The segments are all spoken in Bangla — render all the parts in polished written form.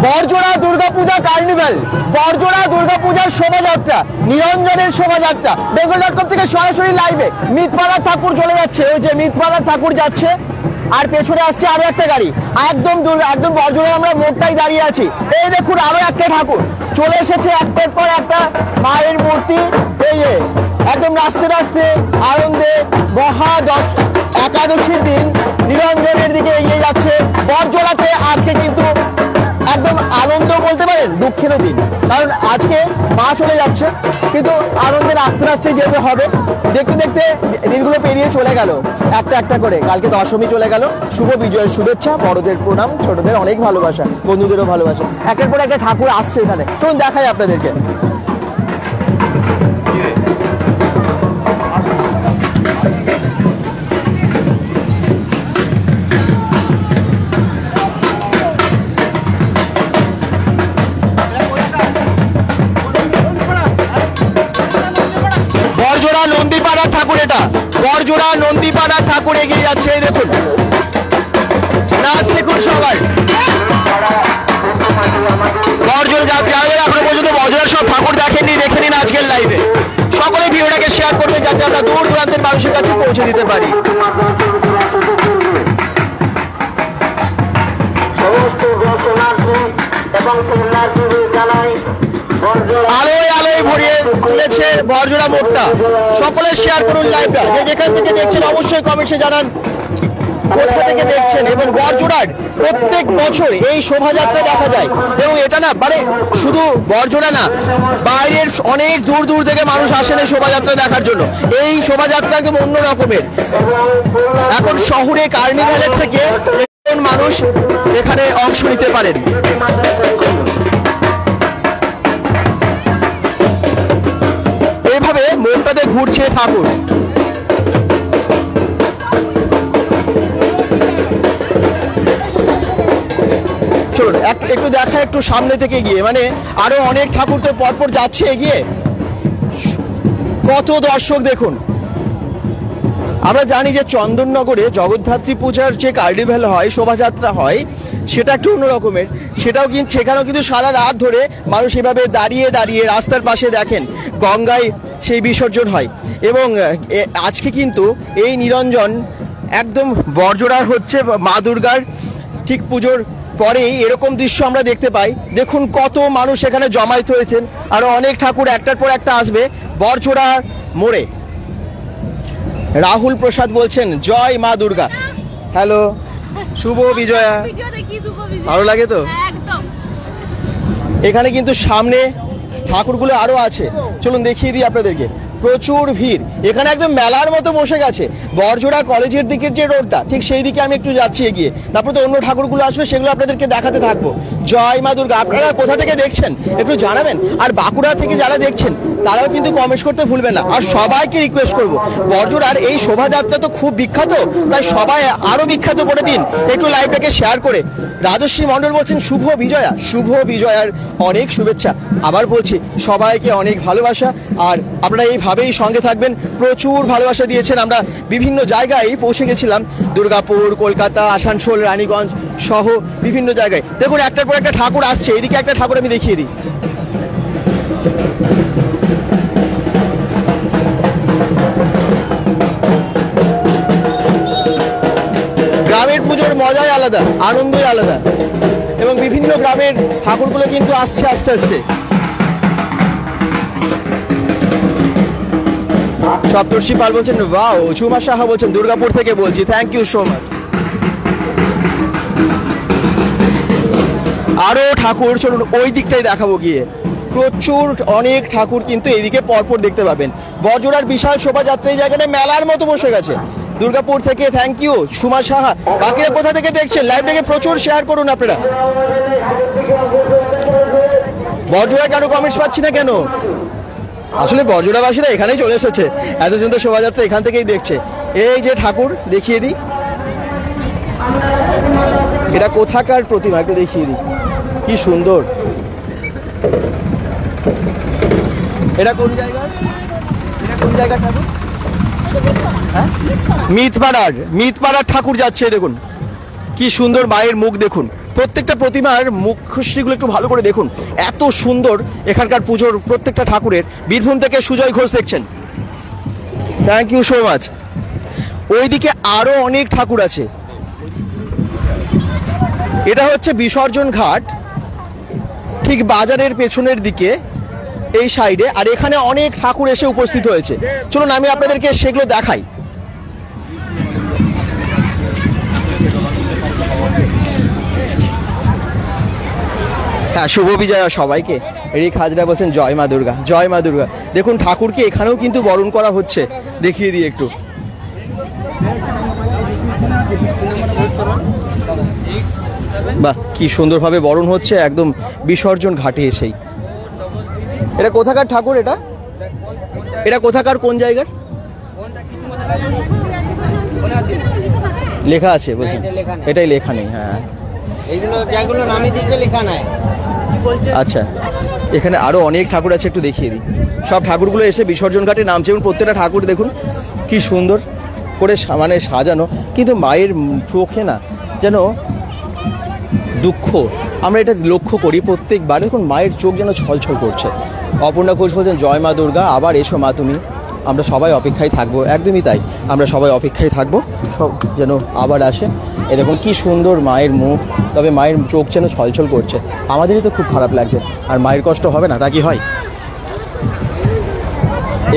বড়জোড়া দুর্গাপূজা কার্নিভ্যাল, বড়জোড়া দুর্গাপূজার শোভাযাত্রা, নিরঞ্জনের শোভাযাত্রা। বেঙ্গল.com থেকে সরাসরি লাইভে মিতপাড়ার ঠাকুর চলে যাচ্ছে, ওই যে মিতপাড়ার ঠাকুর যাচ্ছে, আর পেছনে আসছে আরো একটা গাড়ি। একদম বড়জোড়া আমরা মোড়টাই দাঁড়িয়ে আছি। এই দেখুন আরো একটা ঠাকুর চলে এসেছে, একটার পর একটা মায়ের মূর্তি। এই একদম রাস্তে রাস্তে আনন্দে একাদশীর দিন নিরঞ্জনের দিকে এগিয়ে যাচ্ছে বড়জোড়াতে। আজকে কিন্তু একদম আনন্দ বলতে পারেন, দুঃখেরও দিন, কারণ আজকে মা চলে যাচ্ছে, কিন্তু আনন্দের আস্তে আস্তে যেতে হবে। দেখতে দেখতে দিনগুলো পেরিয়ে চলে গেল একটা একটা করে। কালকে দশমী চলে গেল। শুভ বিজয়ের শুভেচ্ছা, বড়দের প্রণাম, ছোটদের অনেক ভালোবাসা, বন্ধুদেরও ভালোবাসা। একের পর একটা ঠাকুর আসছে এখানে, চলুন দেখাই আপনাদেরকে। বড়জোড়া নন্দীপাড়ার ঠাকুর, এটা বড়জোড়া নন্দীপাড়ার ঠাকুর এগিয়ে যাচ্ছে। এই দেখুন নাচ দেখুন সবাই। বড়জোড়া যারা এখনো পর্যন্ত বড়জোড়ার সব ঠাকুর দেখেননি, দেখে নিন আজকের লাইভে। সকলে ভিডিওটাকে শেয়ার করবেন যাতে আমরা দূর দূরান্তের মানুষের কাছে পৌঁছে দিতে পারি। আলোয় আলোয় ভরিয়ে তুলেছে বড়জোড়া মোড়টা। সকলে শেয়ার করুন লাইভটা, যে যেখান থেকে দেখছেন অবশ্যই কমেন্টে জানান কোথা থেকে দেখছেন। এবং বড়জোড়ার প্রত্যেক বছর এই শোভাযাত্রা দেখা যায়, এবং এটা না মানে শুধু বড়জোড়া না, বাইরের অনেক দূর দূর থেকে মানুষ আসেন এই শোভাযাত্রা দেখার জন্য। এই শোভাযাত্রা একদম অন্য রকমের। এখন শহরে কার্নিভ্যালের থেকে মানুষ এখানে অংশ নিতে পারেন। এইভাবে মোড়টাতে ঘুরছে ঠাকুর। চলুন একটু দেখা, একটু সামনে থেকে গিয়ে, মানে আরো অনেক ঠাকুর তো পরপর যাচ্ছে এগিয়ে। কত দর্শক দেখুন। আমরা জানি যে চন্দননগরে জগদ্ধাত্রী পূজার যে কার্নিভ্যাল হয়, শোভাযাত্রা হয়, সেটা একটু অন্য রকমের। সেখানেও কিন্তু সারা রাত ধরে মানুষ এভাবে দাঁড়িয়ে দাঁড়িয়ে রাস্তার পাশে দেখেন গঙ্গায় সেই বিসর্জন হয়। এবং আজকে কিন্তু এই নিরঞ্জন একদম বড়জোড়ার হচ্ছে মা দুর্গার ঠিক পুজোর পরেই এরকম দৃশ্য আমরা দেখতে পাই। দেখুন কত মানুষ এখানে জমায়েত হয়েছেন, আরো অনেক ঠাকুর একটার পর একটা আসবে বড়জোড়া মোড়ে। রাহুল প্রসাদ বলছেন জয় মা দুর্গা। হ্যালো, শুভ বিজয়া। ভালো লাগে তো? এখানে কিন্তু সামনে ঠাকুরগুলো আরো আছে, চলুন দেখিয়ে দিই আপনাদেরকে। প্রচুর ভিড় এখানে, একদম মেলার মতো বসে গেছে। বড়জোড়া কলেজের দিকের যে রোডটা, ঠিক সেই দিকে আমি একটু যাচ্ছি এগিয়ে। তারপর তো অন্য ঠাকুরগুলো আসবে, সেগুলো আপনাদেরকে দেখাতে থাকবো। জয় মা দুর্গা। আপনারা কোথা থেকে দেখছেন একটু জানাবেন, আর বাঁকুড়া থেকে যারা দেখছেন তারাও কিন্তু কমেন্ট করতে ভুলবেন না। আর সবাইকে রিকোয়েস্ট করব, বড়জোড়ার এই শোভাযাত্রা তো খুব বিখ্যাত, তাই সবাই আরো বিখ্যাত করে দিন একটু লাইভটাকে শেয়ার করে। রাজশ্রী মণ্ডল বলছেন শুভ বিজয়া। শুভ বিজয়ার অনেক শুভেচ্ছা। আবার বলছি সবাইকে অনেক ভালোবাসা, আর আপনারা এইভাবেই সঙ্গে থাকবেন। প্রচুর ভালোবাসা দিয়েছেন। আমরা বিভিন্ন জায়গায় পৌঁছে গেছিলাম, দুর্গাপুর, কলকাতা, আসানসোল, রানীগঞ্জ সহ বিভিন্ন জায়গায়। দেখুন একটার পর একটা ঠাকুর আসছে। এদিকে একটা ঠাকুর আমি দেখিয়ে দিই। গ্রামের পুজোর মজাই আলাদা, আনন্দই আলাদা। এবং বিভিন্ন গ্রামের ঠাকুরগুলো কিন্তু আসছে আস্তে আস্তে। সপ্তর্ষি পাল বলছেন ওয়াও। ঝুমা সাহা বলছেন দুর্গাপুর থেকে বলছি, থ্যাংক ইউ সো মাচ। আরো ঠাকুর, চলুন ওই দিকটাই দেখাবো গিয়ে। প্রচুর অনেক ঠাকুর কিন্তু এইদিকে পরপর দেখতে পাবেন। বড়জোড়ার বিশাল শোভাযাত্রা এই জায়গাটা মেলার মতো বসে গেছে। দুর্গাপুর থেকে থ্যাংক ইউ সুমা সাহা। বাকিরা কোথা থেকে দেখছেন লাইভটাকে প্রচুর শেয়ার করুন আপনারা। বড়জোড়া কেন কমেন্টস পাচ্ছি না কেন? আসলে বড়জোড়াবাসীরা এখানেই চলে এসেছে, এত সুন্দর শোভাযাত্রা এখান থেকেই দেখছে। এই যে ঠাকুর দেখিয়ে দিই, এটা কোথাকার প্রতিমা একটু দেখিয়ে দিই, কি সুন্দর। এটা কোন জায়গার? এটা কোন জায়গার ঠাকুর? মিতপাড়ার ঠাকুর যাচ্ছে। দেখুন কি সুন্দর মায়ের মুখ, দেখুন প্রত্যেকটা প্রতিমার মুখশ্রীগুলো একটু ভালো করে দেখুন, এত সুন্দর এখানকার পুজোর প্রত্যেকটা ঠাকুরের। বীরভূম থেকে সুজয় ঘোষ দেখছেন, থ্যাংক ইউ সো মাচ। ওইদিকে আরো অনেক ঠাকুর আছে। এটা হচ্ছে বিসর্জন ঘাট, ঠিক বাজারের পেছনের দিকে এই সাইডে, আর এখানে অনেক ঠাকুর এসে উপস্থিত হয়েছে। চলুন আমি আপনাদেরকে সেগুলো দেখাই। হ্যাঁ, শুভ বিজয়া সবাইকে। রিক হাজরা বলছেন জয় মা দুর্গা, জয় মা দুর্গা। দেখুন ঠাকুরকে এখানেও কিন্তু বরণ করা হচ্ছে, দেখিয়ে দিই একটু। বাহ, কি সুন্দরভাবে বরণ হচ্ছে একদম বিসর্জন ঘাটে এসেই। এটা কোথাকার ঠাকুর? এটা কোথাকার, কোন জায়গার? লেখা আছে বলছেন? এটাই লেখা নেই। হ্যাঁ, এইগুলো যেগুলো নামে দিতে লেখা নাই। আচ্ছা, এখানে আরো অনেক ঠাকুর আছে, একটু দেখিয়ে দিই। সব ঠাকুরগুলো এসে বিসর্জন ঘাটে নামছে এবং প্রত্যেকটা ঠাকুর দেখুন কি সুন্দর করে মানে সাজানো, কিন্তু মায়ের চোখে না যেন দুঃখ, আমরা এটা লক্ষ্য করি প্রত্যেকবার। দেখুন মায়ের চোখ যেন ছলছল করছে। অপর্ণা ঘোষ বলছেন জয় মা দুর্গা, আবার এসো মা তুমি। আমরা সবাই অপেক্ষায় থাকবো, একদমই তাই, আমরা সবাই অপেক্ষায় থাকবো সব যেন আবার আসে। এ দেখুন কি সুন্দর মায়ের মুখ, তবে মায়ের চোখ যেন ছলছল করছে। আমাদেরই তো খুব খারাপ লাগছে, আর মায়ের কষ্ট হবে না তা কি হয়?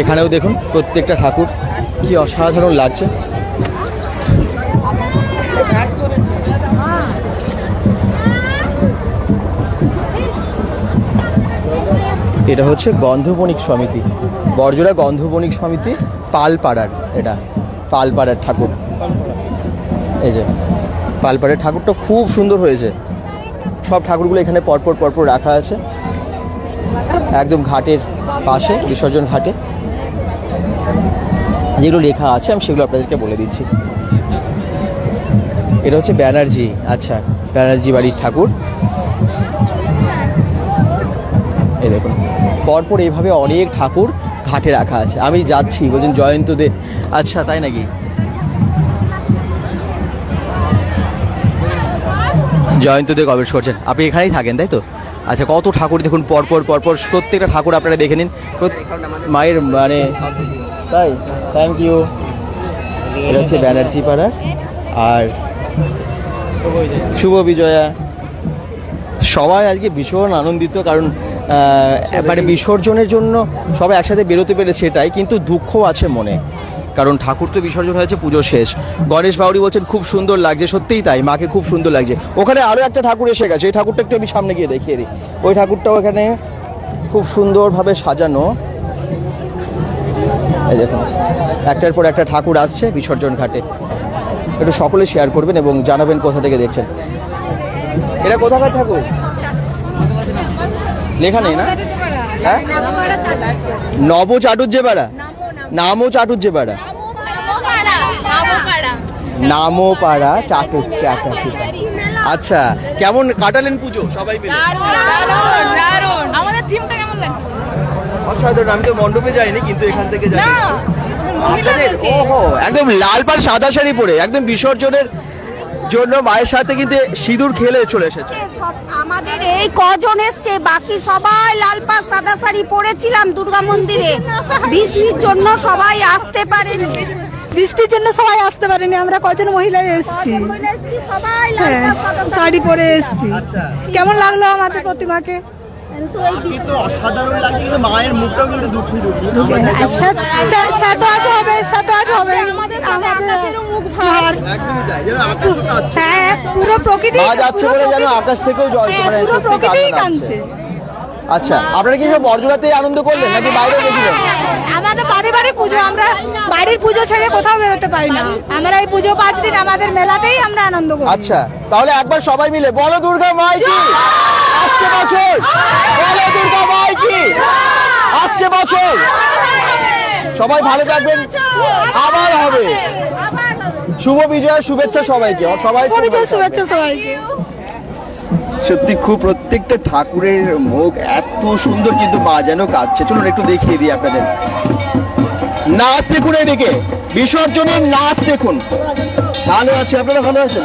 এখানেও দেখুন প্রত্যেকটা ঠাকুর কি অসাধারণ লাগছে। এটা হচ্ছে গন্ধবণিক সমিতি, বড়জোড়া গন্ধবণিক সমিতি পালপাড়ার। এটা পালপাড়ার ঠাকুর, এই যে পালপাড়ার ঠাকুরটা খুব সুন্দর হয়েছে। সব ঠাকুরগুলো এখানে পরপর পরপর রাখা আছে একদম ঘাটের পাশে, বিসর্জন ঘাটে। যেগুলো লেখা আছে আমি সেগুলো আপনাদেরকে বলে দিচ্ছি। এটা হচ্ছে ব্যানার্জি, আচ্ছা ব্যানার্জি বাড়ির ঠাকুর। এই দেখুন পরপর এইভাবে অনেক ঠাকুর ঘাটে রাখা আছে। আমি যাচ্ছি, বলছেন জয়ন্ত দে, আচ্ছা তাই নাকি? জয়ন্ত দে কমেন্ট করছেন, আপনি এখানেই থাকেন তাই তো? আচ্ছা, কত ঠাকুর দেখুন পরপর পরপর, প্রত্যেকটা ঠাকুর আপনারা দেখে নিন মায়ের মানে। তাই, থ্যাংক ইউ। এটা হচ্ছে ব্যানার্জি পাড়া আর শুভ বিজয়া। সবাই আজকে ভীষণ আনন্দিত, কারণ মানে বিসর্জনের জন্য সবাই একসাথে বেরোতে পেরেছে এটাই, কিন্তু দুঃখ আছে মনে, কারণ ঠাকুর তো বিসর্জন হয়েছে, পুজো শেষ। গণেশ বাউরি বলছেন খুব সুন্দর লাগছে, সত্যিই তাই, মাকে খুব সুন্দর লাগছে। ওখানে আরও একটা ঠাকুর এসে গেছে, ওই ঠাকুরটা একটু আমি সামনে গিয়ে দেখিয়ে দিই। ওই ঠাকুরটাও এখানে খুব সুন্দরভাবে সাজানো। এই দেখুন একটার পর একটা ঠাকুর আসছে বিসর্জন ঘাটে। একটু সকলে শেয়ার করবেন এবং জানাবেন কোথা থেকে দেখছেন। এটা কোথাকার ঠাকুর? লেখা নেই না? হ্যাঁ, নব চাটুর্যেপাড়া, নামও চাটুর্যেপাড়া, নামও পাড়া চাটুর্যেপাড়া। আচ্ছা, কেমন কাটালেন পুজো সবাই মিলে? আমাদের থিমটা কেমন লাগছে? অসাধারণ। আমি তো মণ্ডপে যাইনি, কিন্তু এখান থেকে যাই। আপনাদের ওহো একদম লাল পাড় সাদা শাড়ি পরে একদম বিসর্জনের জন্য মায়ের সাথে কিন্তু সিঁদুর খেলে চলে এসেছে। আমাদের এই কজন এসছে, বাকি সবাই লাল পাড় সাদা শাড়ি পরেছিলাম দুর্গা মন্দিরে। বৃষ্টির জন্য সবাই আসতে পারেনি, আমরা কজন মহিলা এসেছি, সবাই লাল পাড় সাদা শাড়ি পরে এসেছি। কেমন লাগলো আমাদের প্রতিমাকে? কিন্তু অসাধারণ লাগছে, কিন্তু মায়ের মুখটাও কিন্তু দুঃখী দুঃখী। পুরো প্রকৃতি যাচ্ছে বলে যেন আকাশ থেকেও জল কাঁদছে। আচ্ছা, আপনারা কি সব বড়জোড়াতে আনন্দ করলেন নাকি বাইরে গেছিলেন? আমাদের পারিবারিক পুজো, আমরা বাড়ির পুজো ছেড়ে কোথাও বেরোতে পারি না। আমরা এই পুজো 5 দিন আমাদের মেলাতেই আমরা আনন্দ করি। আচ্ছা, তাহলে একবার সবাই মিলে বলো দুর্গা মাই কি, আসছে বছর, বলো দুর্গা মাই কি, আসছে বছর। সবাই ভালো থাকবেন, আবার হবে। শুভ বিজয়ের শুভেচ্ছা সবাইকে, সবাই শুভেচ্ছা সবাইকে। সত্যি খুব প্রত্যেকটা ঠাকুরের মুখ এত সুন্দর, কিন্তু মা যেন কাঁদছে। চলুন একটু দেখিয়ে দিই আপনাদের। নাচ দেখুন, এদিকে বিসর্জনের নাচ দেখুন। ভালো আছে, আপনারা ভালো আছেন?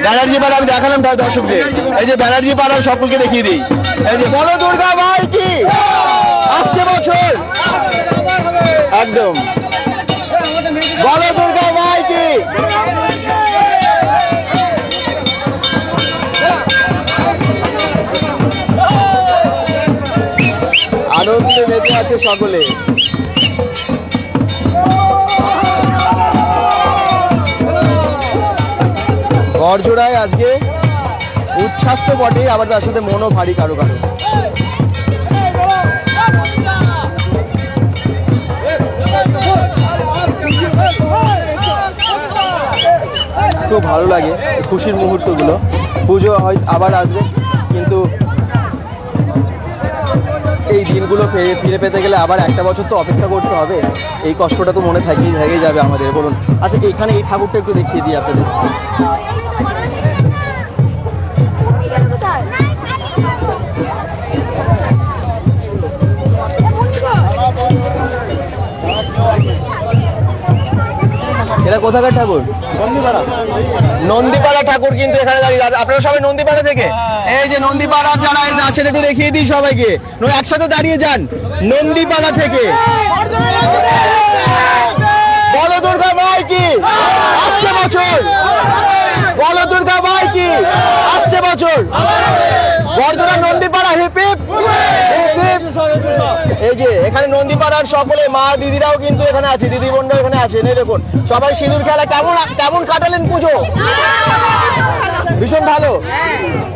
ব্যানার্জি পাড়া আমি দেখালাম দর্শকদের, এই যে ব্যানার্জি পাড়ার সকলকে দেখিয়ে দিই, এই যে বলো দুর্গা ভাই কি আসছে বছর, একদম বলো দুর্গা ভাই কি। আনন্দে মেতে আছে সকলে। বড়জোড়ায় আজকে উচ্ছ্বাস তো বটে, আবার তার সাথে মনও ভারী কারো কারো। খুব ভালো লাগে খুশির মুহূর্তগুলো। পুজো হয় আবার আসবে, কিন্তু এই দিনগুলো ফিরে পেতে গেলে আবার একটা বছর তো অপেক্ষা করতে হবে। এই কষ্টটা তো মনে থেকেই যাবে আমাদের। বলুন, আচ্ছা এখানে এই ঠাকুরটা একটু দেখিয়ে দিই আপনাদের। এটা কোথাকার ঠাকুর? নন্দীপাড়া ঠাকুর কিন্তু এখানে দাঁড়িয়ে। আপনারা সবাই নন্দীপাড়া থেকে, এই যে নন্দীপাড়া যারা আছেন একটু দেখিয়ে দিই সবাইকে, একসাথে দাঁড়িয়ে যান। নন্দীপাড়া থেকে বলো দুর্গা ভাই কি আসছে বছর, বলো দুর্গা ভাই কি আসছে বছর। Bardhaman Nandipara hip hip hip hip. এই যে এখানে নন্দীপাড়ার সকলে মা দিদিরাও কিন্তু এখানে আছে, দিদি বোনরাও এখানে আছেন। এই দেখুন সবাই সিঁদুর খেলা কেমন কাটালেন পুজো? ভীষণ ভালো,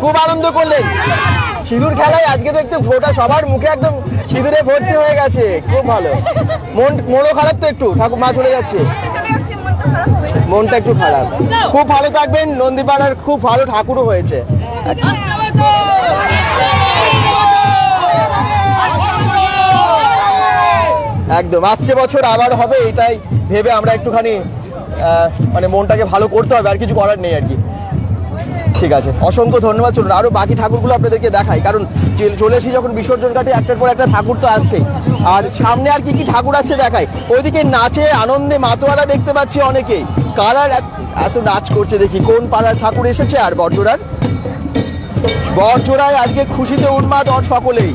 খুব আনন্দ করলেন। সিঁদুর খেলায় আজকে দেখতে গোটা সবার মুখে একদম সিঁদুরে ভর্তি হয়ে গেছে, খুব ভালো। মনও খারাপ তো একটু, ঠাকুর মা চলে যাচ্ছে, মনটা একটু খারাপ। খুব ভালো থাকবেন। নন্দীপাড়ার খুব ভালো ঠাকুরও হয়েছে। একদম আসছে বছর আবার হবে, এটাই ভেবে আমরা একটুখানি মানে মনটাকে ভালো করতে হবে, আর কিছু করার নেই আর কি। ঠিক আছে, অসংখ্য ধন্যবাদ। চলুন আরো বাকি ঠাকুরগুলো আপনাদেরকে দেখাই, কারণ চলে এসেছি যখন বিসর্জন ঘাটে, একটার পর একটা ঠাকুর তো আসছেই। আর সামনে আর কি কি ঠাকুর আসছে দেখাই। ওইদিকে নাচে আনন্দে মাতোয়ারা দেখতে পাচ্ছি অনেকেই। কারার এত নাচ করছে দেখি, কোন পাড়ার ঠাকুর এসেছে। আর বড়জোড়ায় আজকে খুশিতে উন্মাদ সকলেই।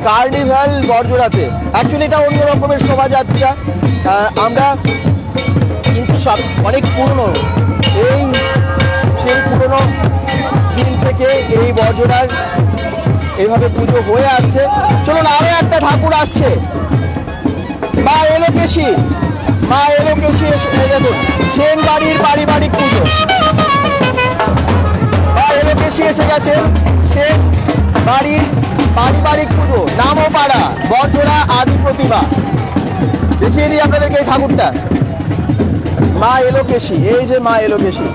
কার্নিভাল বড়জোড়াতে অ্যাকচুয়ালি এটা অন্য রকমের শোভাযাত্রা। আমরা কিন্তু সব অনেক পুরনো, সেই পুরনো দিন থেকে এই বড়জোড়ার এইভাবে পুজো হয়ে আসছে। চলুন আরো একটা ঠাকুর আসছে, মা এলোকেশী। মা এলোকেশী দেখুন, সেন বাড়ির পারিবারিক পুজো। মা এলোকেশী এসে গেছেন, সেন বাড়ির পারিবারিক পুজো, নামপাড়া বড়জোড়া আদি প্রতিমা। দেখিয়ে দিই আপনাদেরকে এই ঠাকুরটা, মা এলোকেশী। এই যে মা এলোকেশী,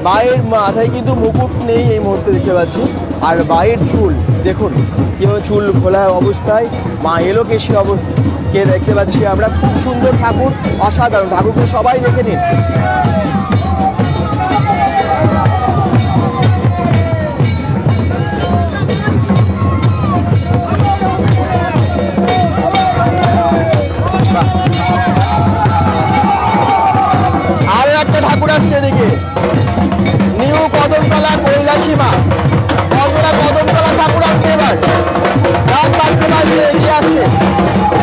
মায়ের মাথায় কিন্তু মুকুট নেই এই মুহূর্তে দেখতে পাচ্ছি। আর মায়ের চুল দেখুন কিভাবে চুল খোলা অবস্থায় মা এলোকেশী কে দেখতে পাচ্ছি আমরা। খুব সুন্দর ঠাকুর, অসাধারণ ঠাকুরকে সবাই দেখে নিন। আরো একটা ঠাকুর আসছে এদিকে, নিউ কদমতলা কৈলাসী মা। বড়জোড়া কদমতলা ঠাকুর আসছে এবার, রাত বাজতে বাজতে এগিয়ে আসছে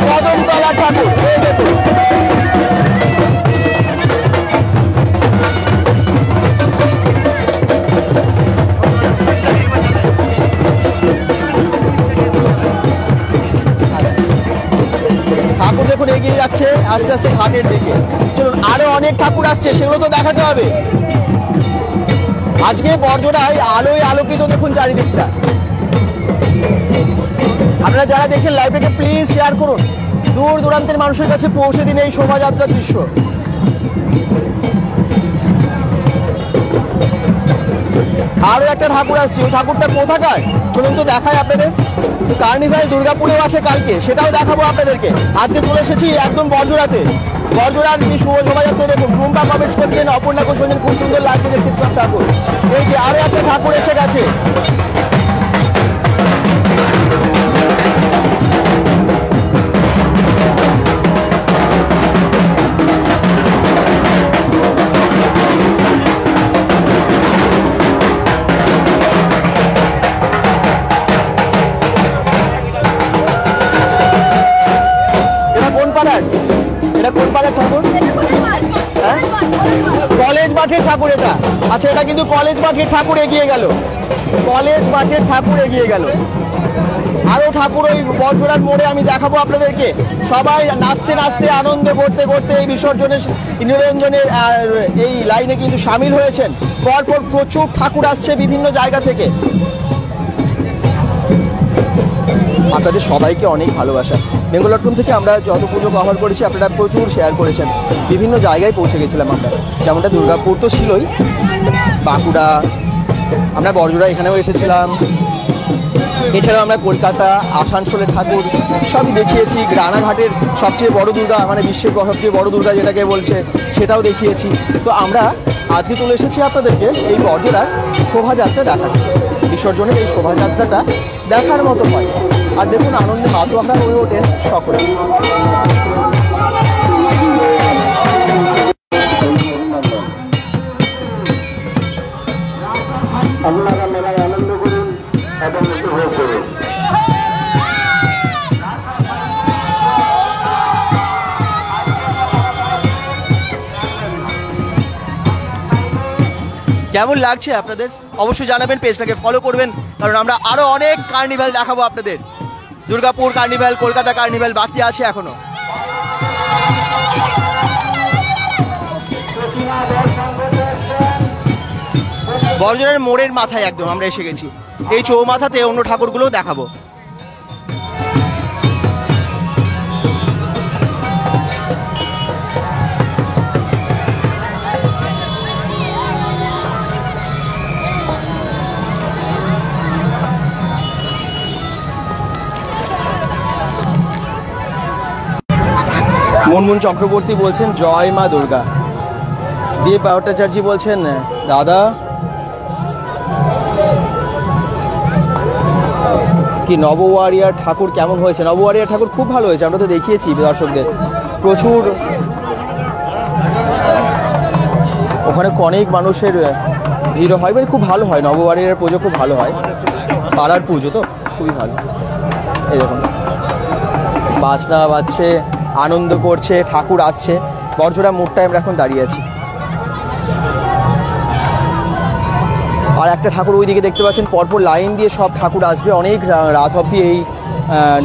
কদমতলা ঠাকুর। এই দেখুন ঠাকুর দেখুন এগিয়ে যাচ্ছে আস্তে আস্তে ঘাটের দিকে। চলুন আরো অনেক ঠাকুর আসছে, সেগুলো তো দেখাতে হবে। আজকে বড়জোড়ায় আলোয় আলোকিত দেখুন চারিদিকটা। আপনারা যারা দেখছেন লাইভটাকে প্লিজ শেয়ার করুন, দূর দূরান্তের মানুষের কাছে পৌঁছে দিন এই শোভাযাত্রার দৃশ্য। আরো একটা ঠাকুর আসছে, ওই ঠাকুরটা কোথাকার চলুন তো দেখাই আপনাদের। কার্নিভাল দুর্গাপুরেও আছে কালকে, সেটাও দেখাবো আপনাদেরকে। আজকে চলে এসেছি একদম বড়জোড়াতে। বড়জোড়ার কি শুভ শোভাযাত্রা দেখুন, রুম্পা কমেন্টস করছেন, অপর্ণা ঘোষ বলছেন খুব সুন্দর লাগছে দেখতে সব ঠাকুর। এই যে আরো একটা ঠাকুর এসে গেছে। ঠাকুর? হ্যাঁ, কলেজ মাঠের ঠাকুর এটা। আচ্ছা, এটা কিন্তু কলেজ মাঠের ঠাকুর এগিয়ে গেল, কলেজ মাঠের ঠাকুর এগিয়ে গেল। আরো ঠাকুর ওই বড়জোড়ার মোড়ে আমি দেখাবো আপনাদেরকে। সবাই নাচতে নাচতে আনন্দ করতে করতে এই বিসর্জনের নিরঞ্জনের এই লাইনে কিন্তু সামিল হয়েছেন। পরপর প্রচুর ঠাকুর আসছে বিভিন্ন জায়গা থেকে। আপনাদের সবাইকে অনেক ভালোবাসা। বেঙ্গল.com থেকে আমরা যত পুজো কভার করেছি আপনারা প্রচুর শেয়ার করেছেন। বিভিন্ন জায়গায় পৌঁছে গেছিলাম আমরা, যেমনটা দুর্গাপুর তো ছিলই, বাঁকুড়া, আমরা বড়জোড়া এখানেও এসেছিলাম। এছাড়াও আমরা কলকাতা, আসানসোলের ঠাকুর সবই দেখিয়েছি। রানাঘাটের সবচেয়ে বড় দুর্গা, মানে বিশ্বের সবচেয়ে বড় দুর্গা যেটাকে বলছে, সেটাও দেখিয়েছি। তো আমরা আজকে চলে এসেছি আপনাদেরকে এই বড়জোড়ার শোভাযাত্রা দেখাতে। বিসর্জনের এই শোভাযাত্রাটা দেখার মতো হয়। আর দেখুন আনন্দে মাতো আমরা হয়ে ওঠেন সকলে। আপনারা মেলায় আনন্দ করুন এবং উপভোগ করুন। কেমন লাগছে আপনাদের অবশ্যই জানাবেন, পেজটাকে ফলো করবেন, কারণ আমরা আরো অনেক কার্নিভাল দেখাবো আপনাদের। দুর্গাপুর কার্নিভাল, কলকাতা কার্নিভাল বাকি আছে এখনো। বড়জোড়ার মোড়ের মাথায় একদম আমরা এসে গেছি। এই চৌমাথাতে অন্য ঠাকুরগুলোও দেখাবো। মুনমুন চক্রবর্তী বলছেন জয় মা দুর্গা। দীপ ভট্টাচার্য বলছেন দাদা কি নবওয়ারিয়ার ঠাকুর কেমন হয়েছে? নবওয়ারিয়ার ঠাকুর খুব ভালো হয়েছে, আমরা তো দেখিয়েছি দর্শকদের। প্রচুর ওখানে অনেক মানুষের ভিড় হয়, মানে খুব ভালো হয়। নবওয়ারিয়ার পুজো খুব ভালো হয়, পাড়ার পুজো তো খুবই ভালো। এই দেখুন বাজনা বাজছে, আনন্দ করছে, ঠাকুর আসছে। বড়জোড়া মোড়টায় আমরা এখন দাঁড়িয়ে আছি। আর একটা ঠাকুর ওই দিকে দেখতে পাচ্ছেন, পরপর লাইন দিয়ে সব ঠাকুর আসবে। অনেক রাত অবধি এই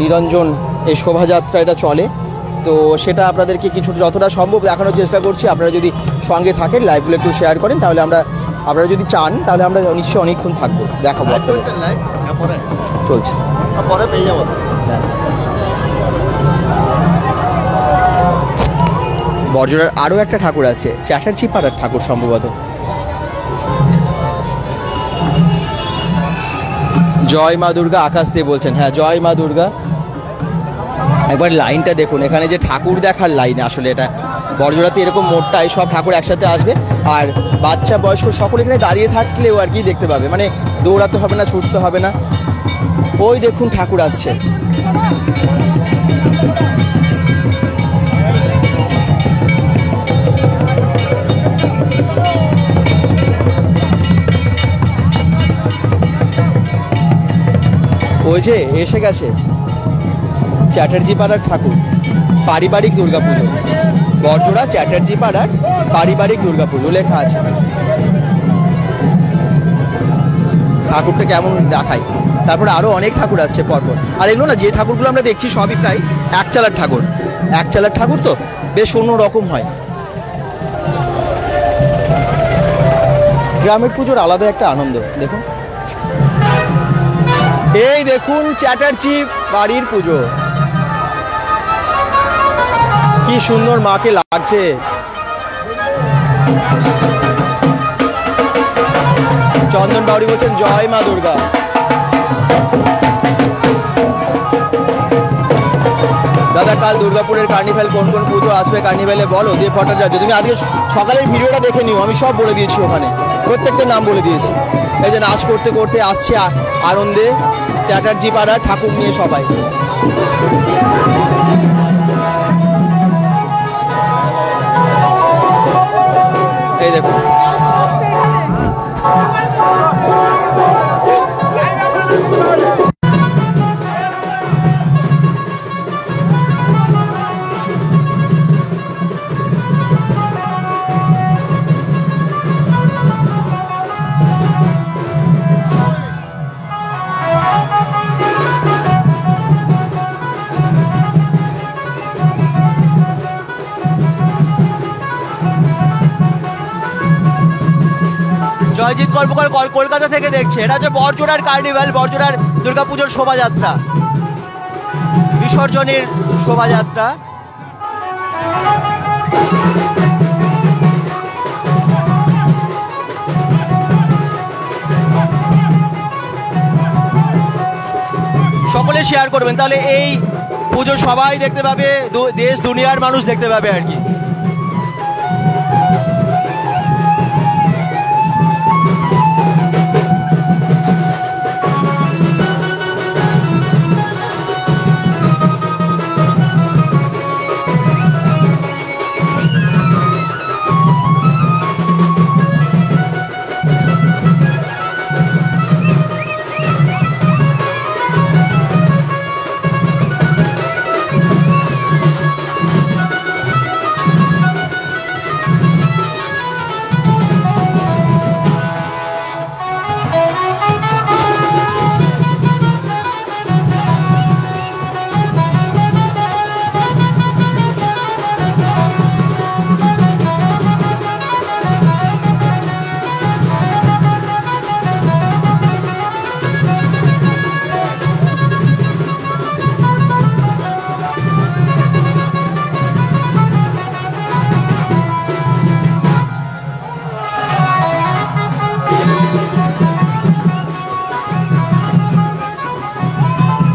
নিরঞ্জন, এই শোভাযাত্রা এটা চলে। তো সেটা আপনাদেরকে কিছু যতটা সম্ভব দেখানোর চেষ্টা করছি। আপনারা যদি সঙ্গে থাকেন, লাইভগুলো একটু শেয়ার করেন, তাহলে আপনারা যদি চান তাহলে আমরা নিশ্চয়ই অনেকক্ষণ থাকবো, দেখাবো আপনাদের। চলছে, পরে পেয়ে যাবো। বড়জোড়ার আরও একটা ঠাকুর আছে, চ্যাটার্জি পাড়ার ঠাকুর সম্ভবত। জয় মা দুর্গা আকাশ দিয়ে বলছেন, হ্যাঁ জয় মা দুর্গা। একবার লাইনটা দেখুন, এখানে যে ঠাকুর দেখার লাইন, আসলে এটা বড়জোড়াতে এরকম মোড়টায় সব ঠাকুর একসাথে আসবে। আর বাচ্চা বয়স্ক সকলে এখানে দাঁড়িয়ে থাকলেও আর কি দেখতে পাবে, মানে দৌড়াতে হবে না, ছুটতে হবে না। ওই দেখুন ঠাকুর আসছে। ওই যে এসে গেছে চ্যাটার্জি পাড়ার ঠাকুর, পারিবারিক দুর্গাপুজো। বড়জোড়া চ্যাটার্জি পাড়ার পারিবারিক দুর্গাপুজো লেখা আছে। ঠাকুরটা কেমন দেখায়। তারপরে আরো অনেক ঠাকুর আসছে পরপর। আর এগুলো না, যে ঠাকুরগুলো আমরা দেখছি সবই প্রায় একচালার ঠাকুর। একচালার ঠাকুর তো বেশ অন্য রকম হয়। গ্রামের পুজোর আলাদা একটা আনন্দ। দেখুন, এই দেখুন চ্যাটার্জি বাড়ির পুজো, কি সুন্দর মাকে লাগছে। চন্দন বাউরি বলছেন জয় মা দুর্গা। দাদা কাল দুর্গাপুরের কার্নিভ্যাল কোন কোন পুজো আসবে কার্নিভ্যালে বলো। দীপ ভট্টাচার্য, তুমি আজকে সকালের ভিডিওটা দেখে নিও, আমি সব বলে দিয়েছি, ওখানে প্রত্যেকটা নাম বলে দিয়েছি। এই যে নাচ করতে করতে আসছে আনন্দে চ্যাটার্জি পাড়া ঠাকুর নিয়ে সবাই। এই দেখুন জয়জিৎ কর্মকার কলকাতা থেকে দেখছে। এটা হচ্ছে বড়জোড়ার কার্নিভ্যাল, বড়জোড়ার দুর্গাপুজোর শোভাযাত্রা, বিসর্জনের শোভাযাত্রা। সকলে শেয়ার করবেন, তাহলে এই পুজো সবাই দেখতে পাবে, দেশ দুনিয়ার মানুষ দেখতে পাবে আর কি।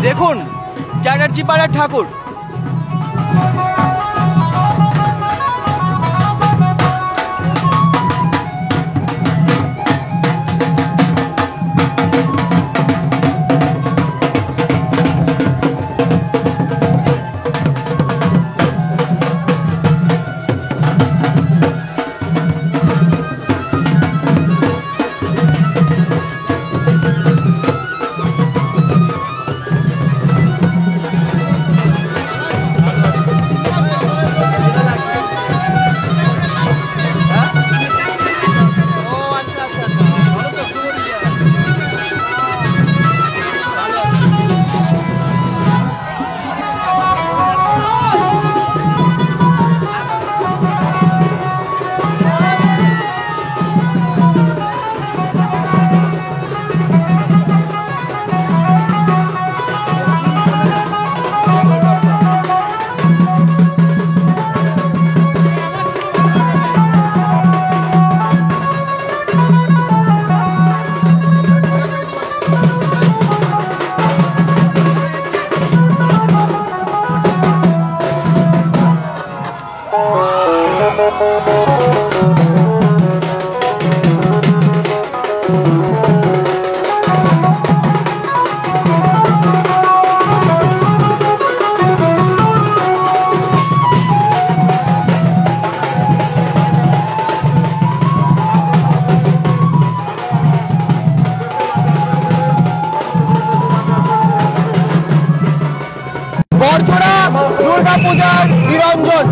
দেখুন চ্যাটার্জি পাড়ার ঠাকুর। দুর্গাপূজার নিরঞ্জন,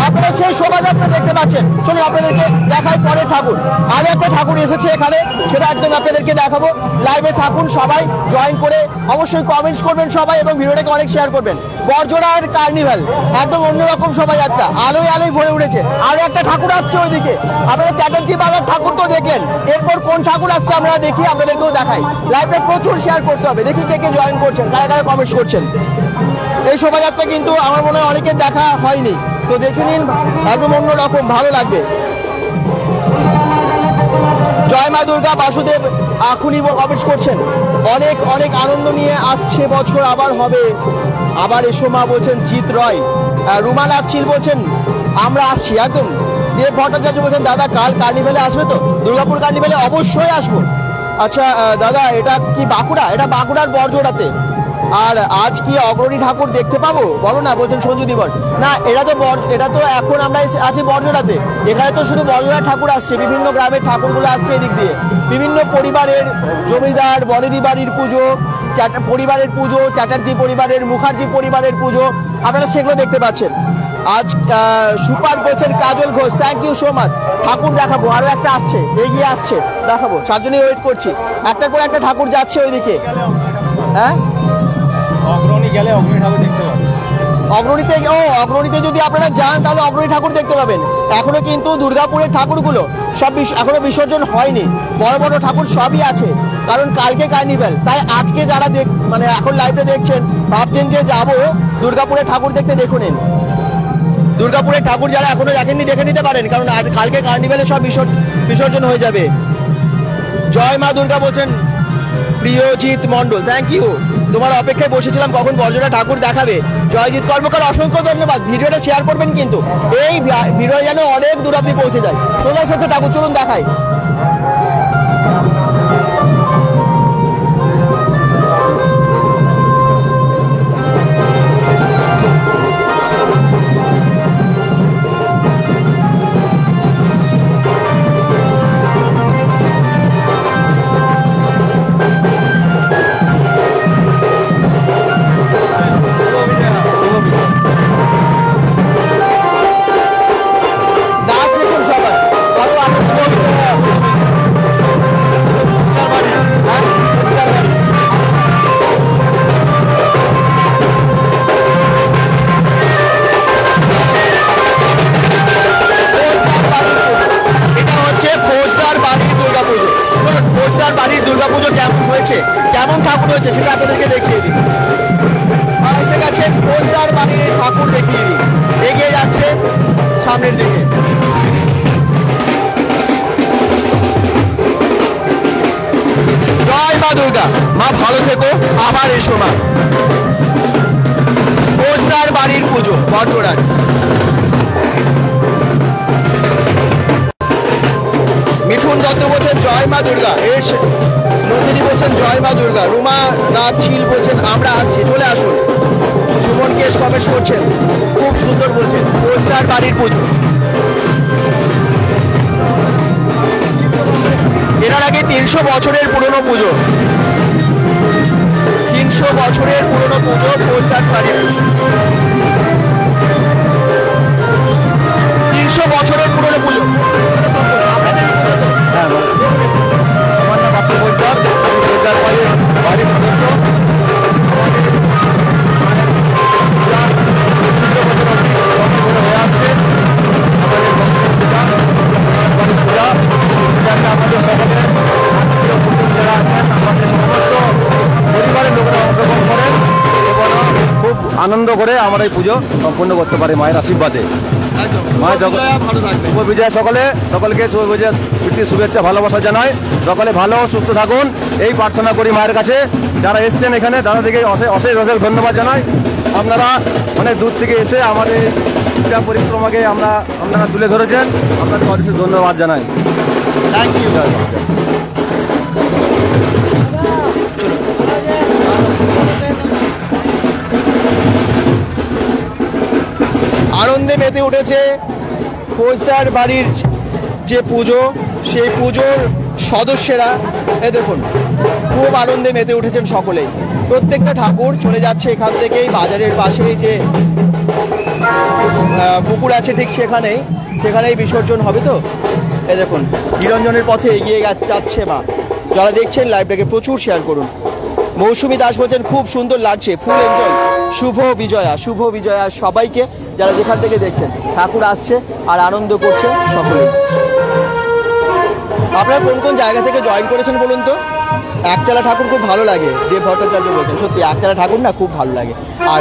আপনারা সেই শোভাযাত্রা দেখতে পাচ্ছেন। চলুন আপনাদেরকে দেখাই পরের ঠাকুর। আরো একটা ঠাকুর এসেছে এখানে, সেটা একদম আপনাদেরকে দেখাবো। লাইভে থাকুন সবাই, জয়েন করে অবশ্যই কমেন্টস করবেন সবাই এবং ভিডিওটাকে অনেক শেয়ার করবেন। বড়জোড়ার কার্নিভ্যাল, একদম অন্যরকম শোভাযাত্রা, আলোয় আলোয় ভরে উঠেছে। আরো একটা ঠাকুর আসছে ওইদিকে, আপনারা চ্যাটার্জি বাবার ঠাকুর তো দেখলেন, এরপর কোন ঠাকুর আসছে আমরা দেখি, আপনাদেরকেও দেখাই। লাইভে প্রচুর শেয়ার করতে হবে, দেখি কে কে জয়েন করছেন, কারা কারা কমেন্টস করছেন। এই শোভাযাত্রা কিন্তু আমার মনে হয় অনেকের দেখা হয়নি, তো দেখে নিন, একদম অন্যরকম, ভালো লাগবে। জয় মা দুর্গা, বাসুদেব আখুনি কমেন্টস করছেন, অনেক অনেক আনন্দ নিয়ে আসছে বছর, আবার হবে, আবার এসো মা বলছেন জিৎ রয়। রুমাল আসছিল বলছেন আমরা আসছি একদম। দেব ভট্টাচার্য বলছেন দাদা কাল কার্নিভ্যালে আসবে তো? দুর্গাপুর কার্নিভ্যালে অবশ্যই আসবো। আচ্ছা দাদা, এটা কি বাঁকুড়া? এটা বাঁকুড়ার বড়জোড়াতে। আর আজ কি অগ্রণী ঠাকুর দেখতে পাবো বলো না, বলছেন সঞ্জু দিবন। না, এটা তো এখন আমরা আছি বড়জোড়াতে, এখানে তো শুধু বড়জোড়া ঠাকুর আসছে, বিভিন্ন গ্রামের ঠাকুরগুলো আসছে এদিক দিয়ে, বিভিন্ন পরিবারের, জমিদার বনেদি বাড়ির পুজো, পরিবারের পুজো, চ্যাটার্জি পরিবারের, মুখার্জি পরিবারের পুজো, আপনারা সেগুলো দেখতে পাচ্ছেন। আজ সুপার বলছেন Kajal Ghosh, thank you so much. ঠাকুর দেখাবো, আরো একটা আসছে, এগিয়ে আসছে, দেখাবো, তার জন্যই ওয়েট করছি। একটার পর একটা ঠাকুর যাচ্ছে ওইদিকে। হ্যাঁ, অগ্রণী গেলে অগ্রণী ঠাকুর দেখতে পাবে। অগ্রণীতে যদি আপনারা যান তাহলে অগ্রণী ঠাকুর দেখতে পাবেন। এখনো কিন্তু দুর্গাপুরের ঠাকুরগুলো সব এখনো বিসর্জন হয়নি, বড় বড় ঠাকুর সবই আছে, কারণ কালকে কার্নিভ্যাল। তাই আজকে যারা মানে এখন লাইভে দেখছেন ভাবছেন যে যাবো দুর্গাপুরের ঠাকুর দেখতে, দেখুন দুর্গাপুরের ঠাকুর যারা এখনো দেখেননি দেখে নিতে পারেন, কারণ আজ কালকে কার্নিভ্যালে সব বিসর্জন হয়ে যাবে। জয় মা দুর্গা বলছেন প্রিয়জিৎ মন্ডল, থ্যাংক ইউ। তোমার অপেক্ষায় বসেছিলাম কখন বর্জনা ঠাকুর দেখাবে। জয়জিৎ কর্মকার অসংখ্য ধন্যবাদ। ভিডিওটা শেয়ার করবেন কিন্তু, এই ভিডিও যেন অনেক দূর অব্দি পৌঁছে যায়। চলে এসেছে ঠাকুর, চলুন দেখাই। কেমন ঠাকুর হয়েছে সেটা আপনাদেরকে দেখিয়ে দিই। এসে গেছেন ফৌজদার বাড়ির ঠাকুর, দেখিয়ে দিই। এগিয়ে যাচ্ছে সামনের দিকে। জয় মা দুর্গা, মা ভালো থেকো, আবার এসো মা। ফৌজদার বাড়ির পুজো বর্জরাজ। মিঠুন দত্ত বলছেন জয় মা দুর্গা, নন্দিনী বলছেন জয় মা দুর্গা, রুমা নাথ শীল বলছেন আমরা আসছি, চলে আসুন। সুমন কেশ কমেন্ট করছেন খুব সুন্দর বলছেন ফৌজদার বাড়ির পুজো। এর আগে 300 বছরের পুরনো পুজো, 300 বছরের পুরনো পুজো ফৌজদার বাড়ির, 300 বছরের পুরনো পুজো। আপনাদের আমার নাম বাপ্পু ফৌজদার, আমি ফৌজদার বাড়ির সদস্য। হয়ে আসছে আমাদের সকলের যারা আছেন, আমাদের সমস্ত পরিবারের লোকেরা অংশগ্রহণ করেন এবং খুব আনন্দ করে আমরা এই পুজো সম্পূর্ণ করতে পারি মায়ের আশীর্বাদে। মায়ের শুভ বিজয়, সকলকে শুভ বিজয় শুভেচ্ছা ভালোবাসা জানাই। সকলে ভালো সুস্থ থাকুন এই প্রার্থনা করি মায়ের কাছে। যারা এসছেন এখানে তাদেরকে অশেষ ধন্যবাদ জানাই। আপনারা অনেক দূর থেকে এসে আমাদের পূজা পরিক্রমাকে আপনারা তুলে ধরেছেন, আপনাদের অশেষ ধন্যবাদ জানাই। Thank you. আনন্দে মেতে উঠেছে ফৌজদার বাড়ির যে পুজো, সেই পুজোর সদস্যরা। এ দেখুন খুব আনন্দে মেতে উঠেছেন সকলেই। প্রত্যেকটা ঠাকুর চলে যাচ্ছে এখান থেকেই বাজারের পাশেই যে পুকুর আছে ঠিক সেখানেই বিসর্জন হবে। তো এ দেখুন নিরঞ্জনের পথে এগিয়ে যাচ্ছে মা। যারা দেখছেন লাইভটাকে প্রচুর শেয়ার করুন। মৌসুমী দাস বলছেন খুব সুন্দর লাগছে, ফুল এনজয়। শুভ বিজয়া সবাইকে, যারা যেখান থেকে দেখছেন। ঠাকুর আসছে আর আনন্দ করছে সকলেই। আপনারা কোন কোন জায়গা থেকে জয়েন করেছেন বলুন তো? একচালা ঠাকুর খুব ভালো লাগে, দেব ভট্টাচার্য বলছেন। সত্যি একচালা ঠাকুর না খুব ভালো লাগে। আর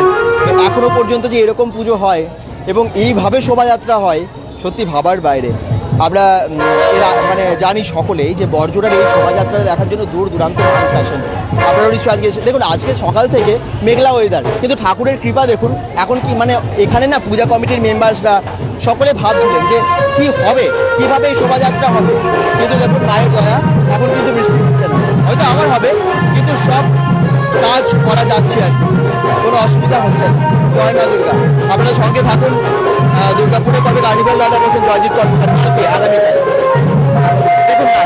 এখনো পর্যন্ত যে এরকম পুজো হয় এবং এইভাবে শোভাযাত্রা হয়, সত্যি ভাবার বাইরে। আমরা মানে জানি সকলেই যে বর্জরার এই শোভাযাত্রা দেখার জন্য দূর দূরান্ত মানুষ আসেন। আপনারা নিশ্চয়ই আজকে দেখুন, আজকে সকাল থেকে মেঘলা ওয়েদার, কিন্তু ঠাকুরের কৃপা দেখুন। এখন কি মানে এখানে না পূজা কমিটির মেম্বার্সরা সকলে ভাবছিলেন যে কি হবে, কিভাবে এই শোভাযাত্রা হবে, কিন্তু দেখুন মায়ের দয়া, এখন কিন্তু বৃষ্টি হচ্ছে না। হয়তো আমার হবে, কিন্তু সব কাজ করা যাচ্ছে আর কি, কোনো অসুবিধা হচ্ছে না। জয় মা দুর্গা। আপনারা সঙ্গে থাকুন। দুর্গাপুরে কবে কার্নিভ্যাল দাদা বলছেন জয়জিৎ কর্মকার, আগামীকাল দেখুন না।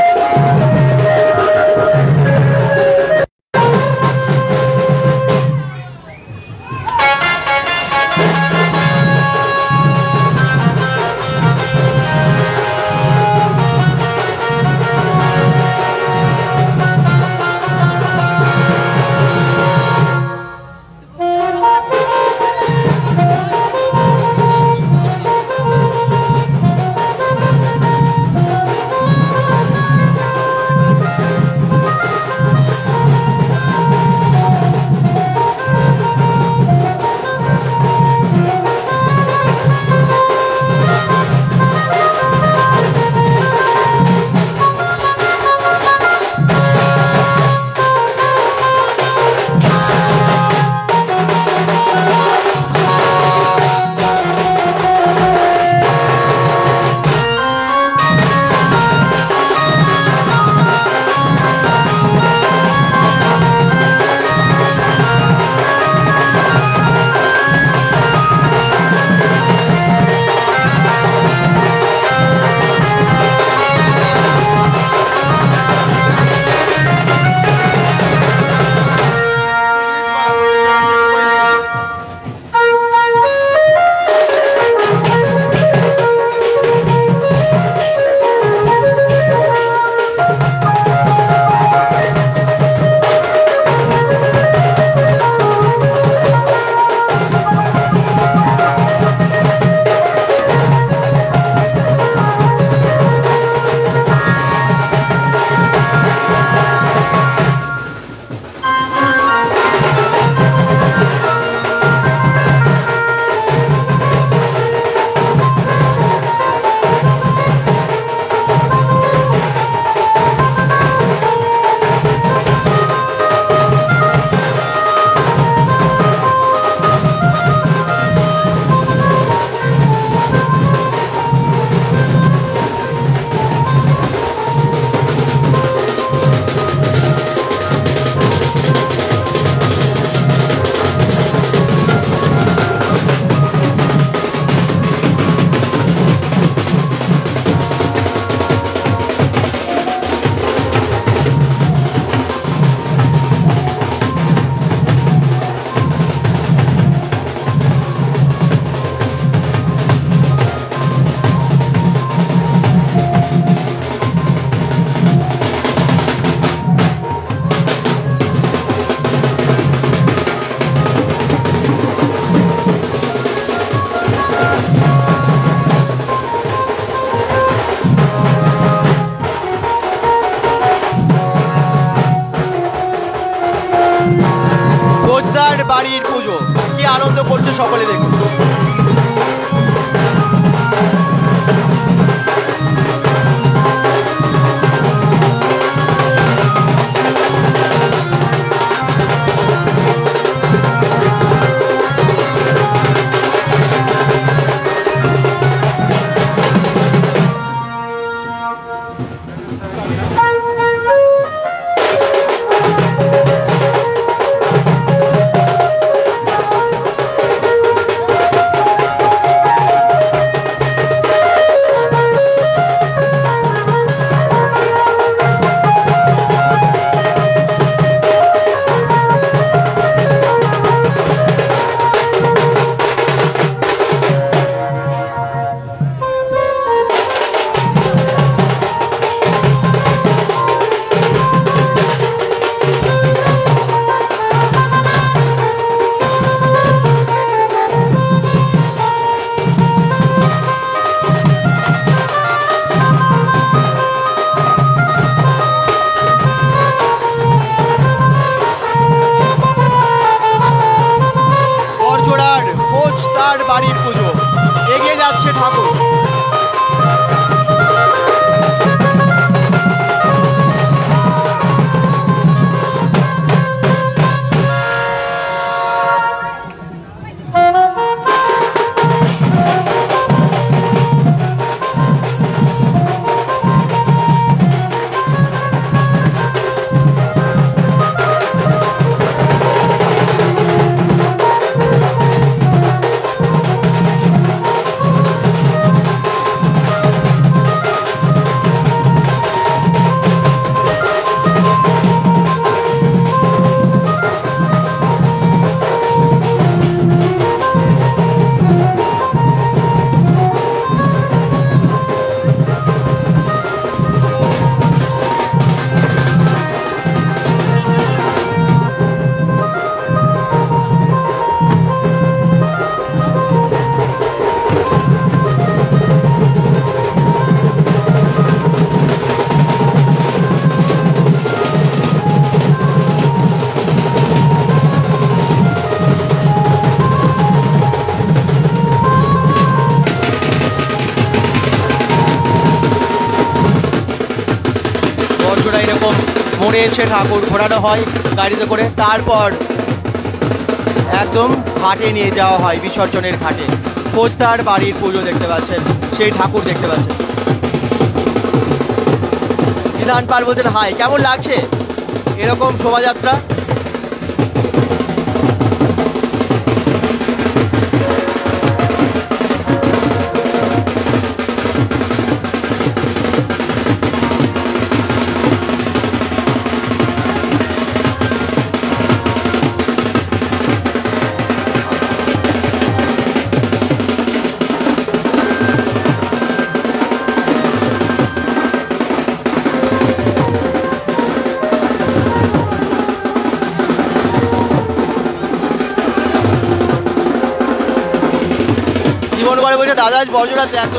বাড়ির পুজো, কি আনন্দ করছে সকলে দেখুন। বাড়ির পুজো এগিয়ে যাচ্ছে ঠাকুর। এরকম মোড়ে এসে ঠাকুর ঘোরানো হয় গাড়িতে করে, তারপর একদম ঘাটে নিয়ে যাওয়া হয় বিসর্জনের ঘাটে। কোচদার বাড়ির পুজো দেখতে পাচ্ছেন, সেই ঠাকুর দেখতে পাচ্ছেন। বিধান পাল বলছেন হাই, কেমন লাগছে এরকম শোভাযাত্রা? জীবন করে বলছে দাদা আজ বর্জরাতে এত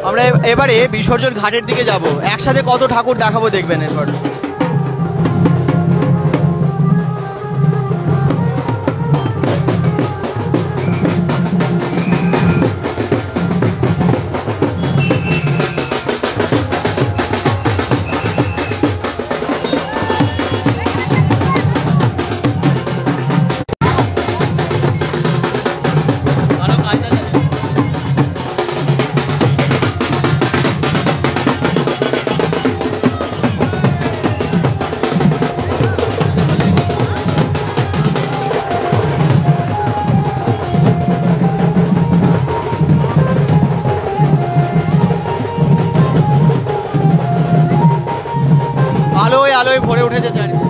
আমরা এবারে বিসর্জন ঘাটের দিকে যাব। একসাথে কত ঠাকুর দেখাবো দেখবেন এরপর। আলোয় আলোয় ভরে উঠেছে চারিদিকে।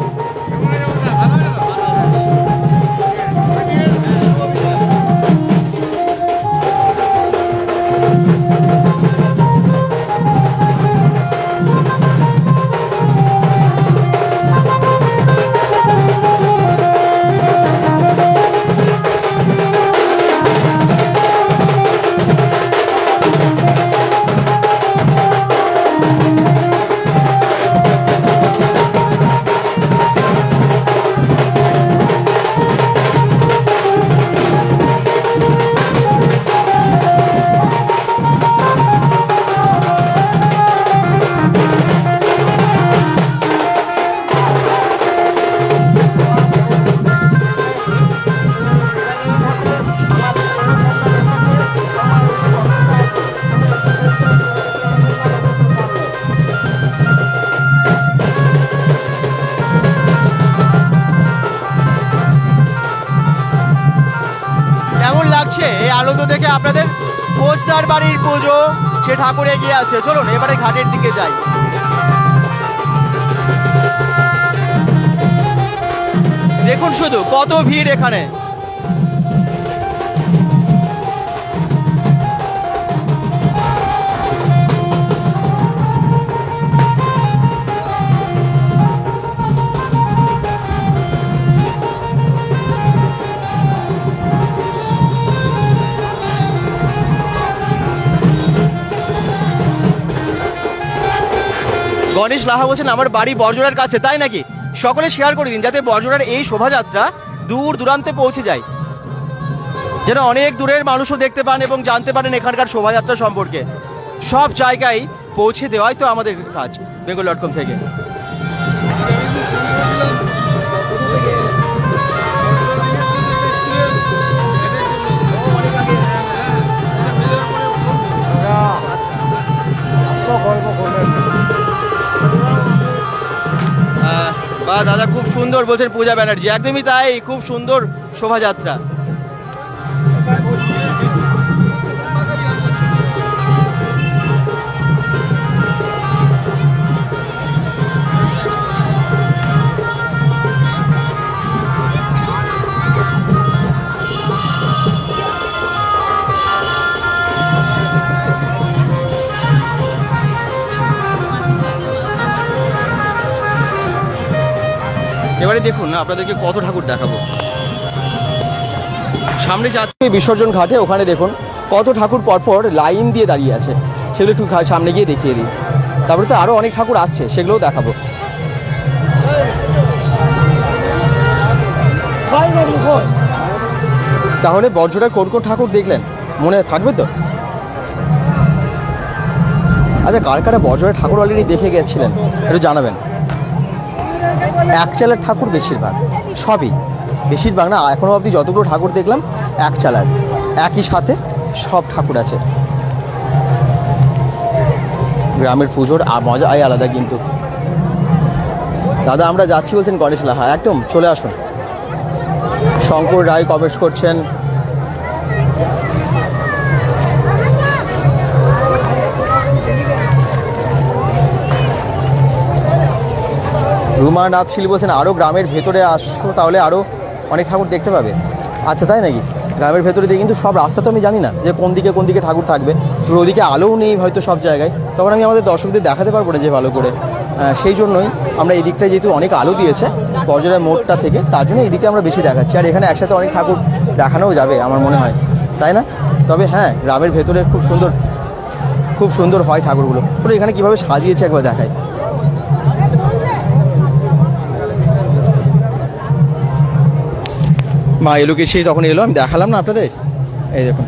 লাগছে এই আনন্দ দেখে আপনাদের? ফৌজদার বাড়ির পুজো, সে ঠাকুর এগিয়ে আছে। চলুন এবারে ঘাটের দিকে যাই। দেখুন শুধু কত ভিড় এখানে। গণেশ লাহা বলছেন আমার বাড়ি বড়জোড়ার কাছে, তাই নাকি? সকলে শেয়ার করে দিন যাতে বড়জোড়ার এই শোভাযাত্রা দূর দূরান্তে পৌঁছে যায়, যেন অনেক দূরের মানুষও দেখতে পান এবং জানতে পারেন এখানকার শোভাযাত্রা সম্পর্কে। সব জায়গায় পৌঁছে দেওয়াই তো আমাদের কাজ bengal.com থেকে। বা দাদা খুব সুন্দর বলছেন পূজা ব্যানার্জি, একদমই তাই, খুব সুন্দর শোভাযাত্রা। এবারে দেখুন না আপনাদেরকে কত ঠাকুর দেখাবো। সামনে যাচ্ছে বিসর্জন ঘাটে, ওখানে দেখুন কত ঠাকুর পরপর লাইন দিয়ে দাঁড়িয়ে আছে, সেগুলো একটু সামনে গিয়ে দেখিয়ে দিই। তারপরে তো আরও অনেক ঠাকুর আসছে, সেগুলোও দেখাবো। তাহলে বড়জোড়ার কোন কোন ঠাকুর দেখলেন মনে থাকবে তো? আচ্ছা, কার কারা বড়জোড়ার ঠাকুর অলরেডি দেখে গেছিলেন একটু জানাবেন। এক চালার ঠাকুর বেশিরভাগ, সবই বেশিরভাগ না, এখনো অবধি যতগুলো ঠাকুর দেখলাম এক চালার, একই সাথে সব ঠাকুর আছে। গ্রামের পুজোর মজাই আলাদা কিন্তু। দাদা আমরা যাচ্ছি বলছেন গণেশ লাহা, একদম চলে আসুন। শঙ্কর রায় কমেন্টস করছেন। রুমা নাথ শিল বলছেন আরও গ্রামের ভেতরে আসো, তাহলে আরও অনেক ঠাকুর দেখতে পাবে। আচ্ছা তাই নাকি? গ্রামের ভেতরে দিয়ে কিন্তু সব রাস্তা তো আমি জানি না যে কোন দিকে ঠাকুর থাকবে, তো ওদিকে আলোও নেই হয়তো সব জায়গায়, তখন আমি আমাদের দর্শকদের দেখাতে পারবো না যে ভালো করে। সেই জন্যই আমরা এই দিকটায় যেহেতু অনেক আলো দিয়েছে বড়জোড়ার মোড়টা থেকে, তার জন্য এইদিকে আমরা বেশি দেখাচ্ছি। আর এখানে একসাথে অনেক ঠাকুর দেখানোও যাবে আমার মনে হয়, তাই না? তবে হ্যাঁ, গ্রামের ভেতরে খুব সুন্দর হয় ঠাকুরগুলো। পুরো এখানে কীভাবে সাজিয়েছে একবার দেখায়। মা এলোকে সেই তখন এলো, আমি দেখালাম না আপনাদের, এই দেখুন।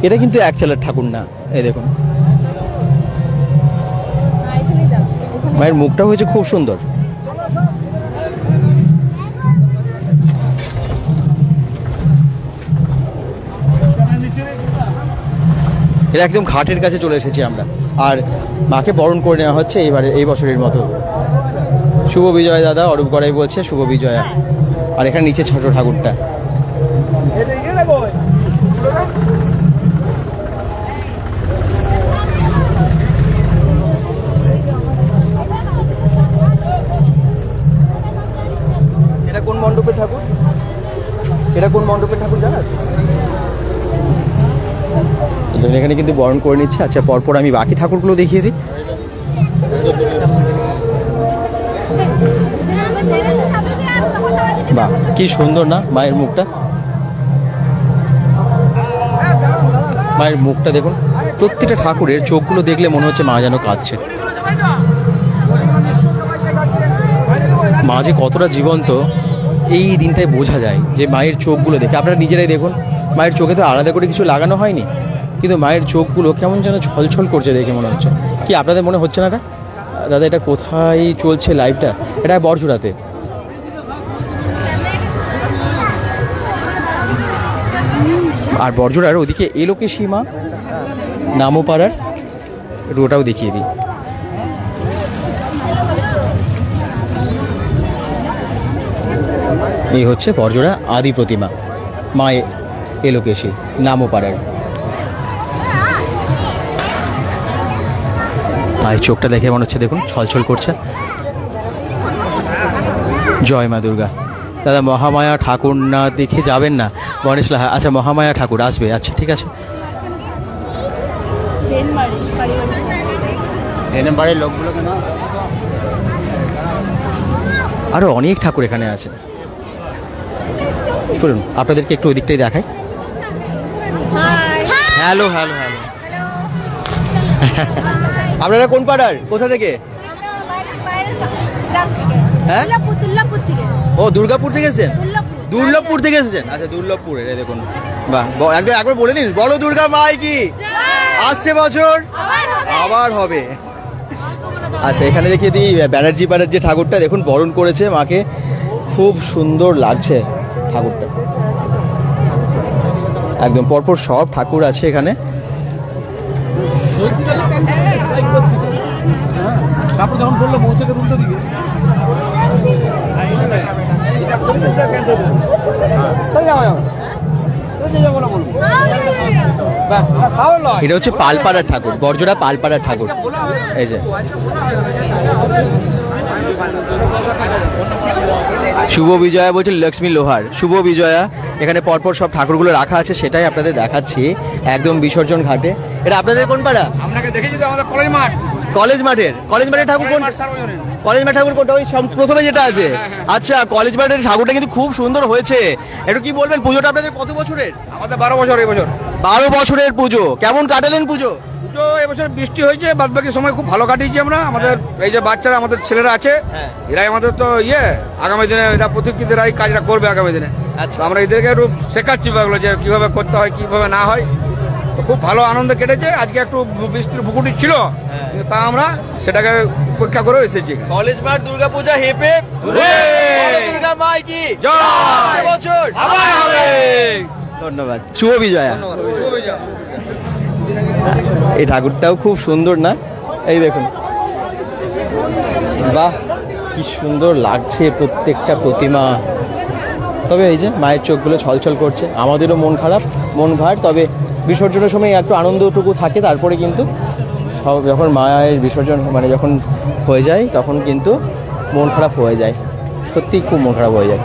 এটা কিন্তু এক চালার ঠাকুর না, এই দেখুন মায়ের মুখটা হয়েছে খুব সুন্দর। এটা একদম ঘাটের কাছে চলে এসেছি আমরা, আর মাকে বরণ করে নেওয়া হচ্ছে এই বছরের মতো। শুভ বিজয় দাদা, অরূপ গড়াই বলছে শুভ বিজয়া। আর এখানে নিচে ছোট ঠাকুরটা। এটা কোন মণ্ডপের ঠাকুর? জানা? এখানে কিন্তু বরণ করে নিচ্ছে। আচ্ছা, পরপর আমি বাকি ঠাকুরগুলো দেখিয়ে দিই। বাহ, কি সুন্দর না মায়ের মুখটা। মায়ের মুখটা দেখুন, প্রত্যেকটা ঠাকুরের চোখগুলো দেখলে মনে হচ্ছে মা যেন কাঁদছে। মা যে কতটা জীবন্ত এই দিনটায় বোঝা যায় যে মায়ের চোখগুলো দেখে। আপনারা নিজেরাই দেখুন, মায়ের চোখে তো আলাদা করে কিছু লাগানো হয়নি, কিন্তু মায়ের চোখগুলো কেমন যেন ছলছল করছে দেখে মনে হচ্ছে। কি আপনাদের মনে হচ্ছে না এটা? দাদা এটা কোথায় চলছে লাইভটা? এটা বড়জোড়াতে। আর বড়জোড়ার ওদিকে এলোকে সীমা নামোপাড়ার একটু ওটাও দেখিয়ে দিই। এই হচ্ছে বড়জোড়া আদি প্রতিমা মা এলোকেশী নামোপাড়ার। মায়ের চোখটা দেখে মনে হচ্ছে দেখুন ছলছল করছে। জয় মা দুর্গা। দাদা মহামায়া ঠাকুর না দেখে যাবেন না? গণেশ লাহা, আচ্ছা মহামায়া ঠাকুর আসবে, আচ্ছা ঠিক আছে। বাড়ির লোকগুলো কেন আরো অনেক ঠাকুর এখানে আছে। বলুন আপনাদেরকে একটু ওদিকটাই দেখাই। Hello hello hello. আপনারা কোন পাড়ার, কোথা থেকে? হ্যাঁ ও দুর্গাপুর থেকে এসেছেন? দুর্লভপুর থেকে এসেছেন, আচ্ছা দুর্লভপুরের। এই দেখুন বাহ, একদম একবার বলে দিন, বলো দুর্গা মাই কি। আসছে বছর আবার হবে। আচ্ছা এখানে দেখিয়ে দিই ব্যানার্জি পাড়ার যে ঠাকুরটা দেখুন বরণ করেছে মাকে, খুব সুন্দর লাগছে ঠাকুরটা। একদম পরপর সব ঠাকুর আছে এখানে। এটা হচ্ছে পালপাড়ার ঠাকুর, বড়জোড়া পালপাড়ার ঠাকুর। এই যে শুভ বিজয়া বলছে লক্ষ্মী লোহার, শুভ বিজয়া। এখানে পরপর সব ঠাকুরগুলো রাখা আছে, সেটাই আপনাদের দেখাচ্ছি একদম বিসর্জন ঘাটে। এটা আপনাদের কোন পাড়া? আপনাকে দেখেছি তো আমাদের কলেজ মাঠ। কলেজ মাঠের ঠাকুর কোন? কলেজ মাঠ ঠাকুর কোনটা? ওই প্রথমে যেটা আছে। আচ্ছা কলেজ মাঠের ঠাকুরটা কিন্তু খুব সুন্দর হয়েছে। একটু কি বলবেন, পুজোটা আপনাদের কত বছরের? আমাদের 12 বছর এই বছর। 12 বছরের পুজো। কেমন কাটালেন পুজো? পুজো এবছর বৃষ্টি হয়েছে, বাদ বাকি সময় খুব ভালো কাটিয়েছি আমরা। আমাদের এই যে বাচ্চারা, আমাদের ছেলেরা আছে, এরাই আমাদের তো আগামী দিনে এরা প্রতিকৃতিরা এই কাজটা করবে আগামী দিনে। আচ্ছা আমরা এদেরকে একটু শেখাচ্ছি ব্যাপারগুলো, যে কিভাবে করতে হয় কিভাবে না হয়। তো খুব ভালো আনন্দ কেটেছে। আজকে একটু বৃষ্টির ভুকুটি ছিল, তা আমরা সেটাকে উপেক্ষা করে এসেছি। কলেজ মাঠ দুর্গাপূজা হেপে দুর্গা মাই কি জয়, বছর আবার হবে। ধন্যবাদ, শুভ বিজয়া। এই ঠাকুরটাও খুব সুন্দর না? এই দেখুন বাহ কি সুন্দর লাগছে প্রত্যেকটা প্রতিমা। তবে এই যে মায়ের চোখগুলো ছলছল করছে, আমাদেরও মন খারাপ, মন ভার। তবে বিসর্জনের সময় একটু আনন্দটুকু থাকে, তারপরে কিন্তু সব যখন মায়ের বিসর্জন মানে যখন হয়ে যায় তখন কিন্তু মন খারাপ হয়ে যায়, সত্যি খুব মন খারাপ হয়ে যায়।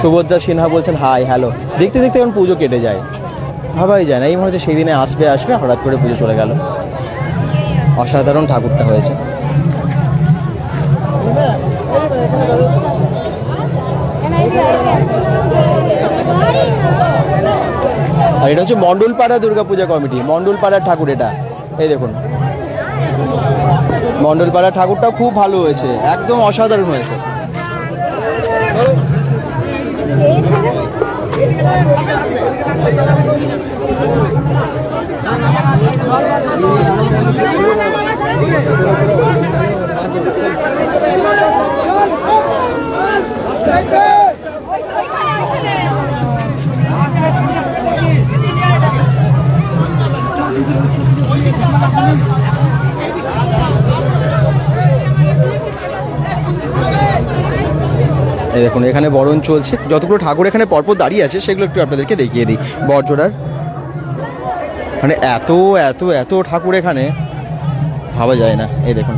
সুভদ্রা সিনহা বলছেন হাই হ্যালো। দেখতে দেখতে এখন পুজো কেটে যায়, ভাবাই যায় না। এই মনে হচ্ছে সেই দিনে আসবে হঠাৎ করে পুজো চলে গেল। অসাধারণ ঠাকুরটা হয়েছে। আর এটা হচ্ছে মণ্ডলপাড়া দুর্গাপূজা কমিটি, মণ্ডলপাড়ার ঠাকুর এটা। এই দেখুন মণ্ডলপাড়ার ঠাকুরটাও খুব ভালো হয়েছে, একদম অসাধারণ হয়েছে। এই দেখুন এখানে বরণ চলছে, যতগুলো ঠাকুর এখানে পরপর দাঁড়িয়ে আছে সেগুলো একটু আপনাদেরকে দেখিয়ে দিই। বড়জোড়ার মানে এত এত এত ঠাকুর এখানে ভাবা যায় না। এই দেখুন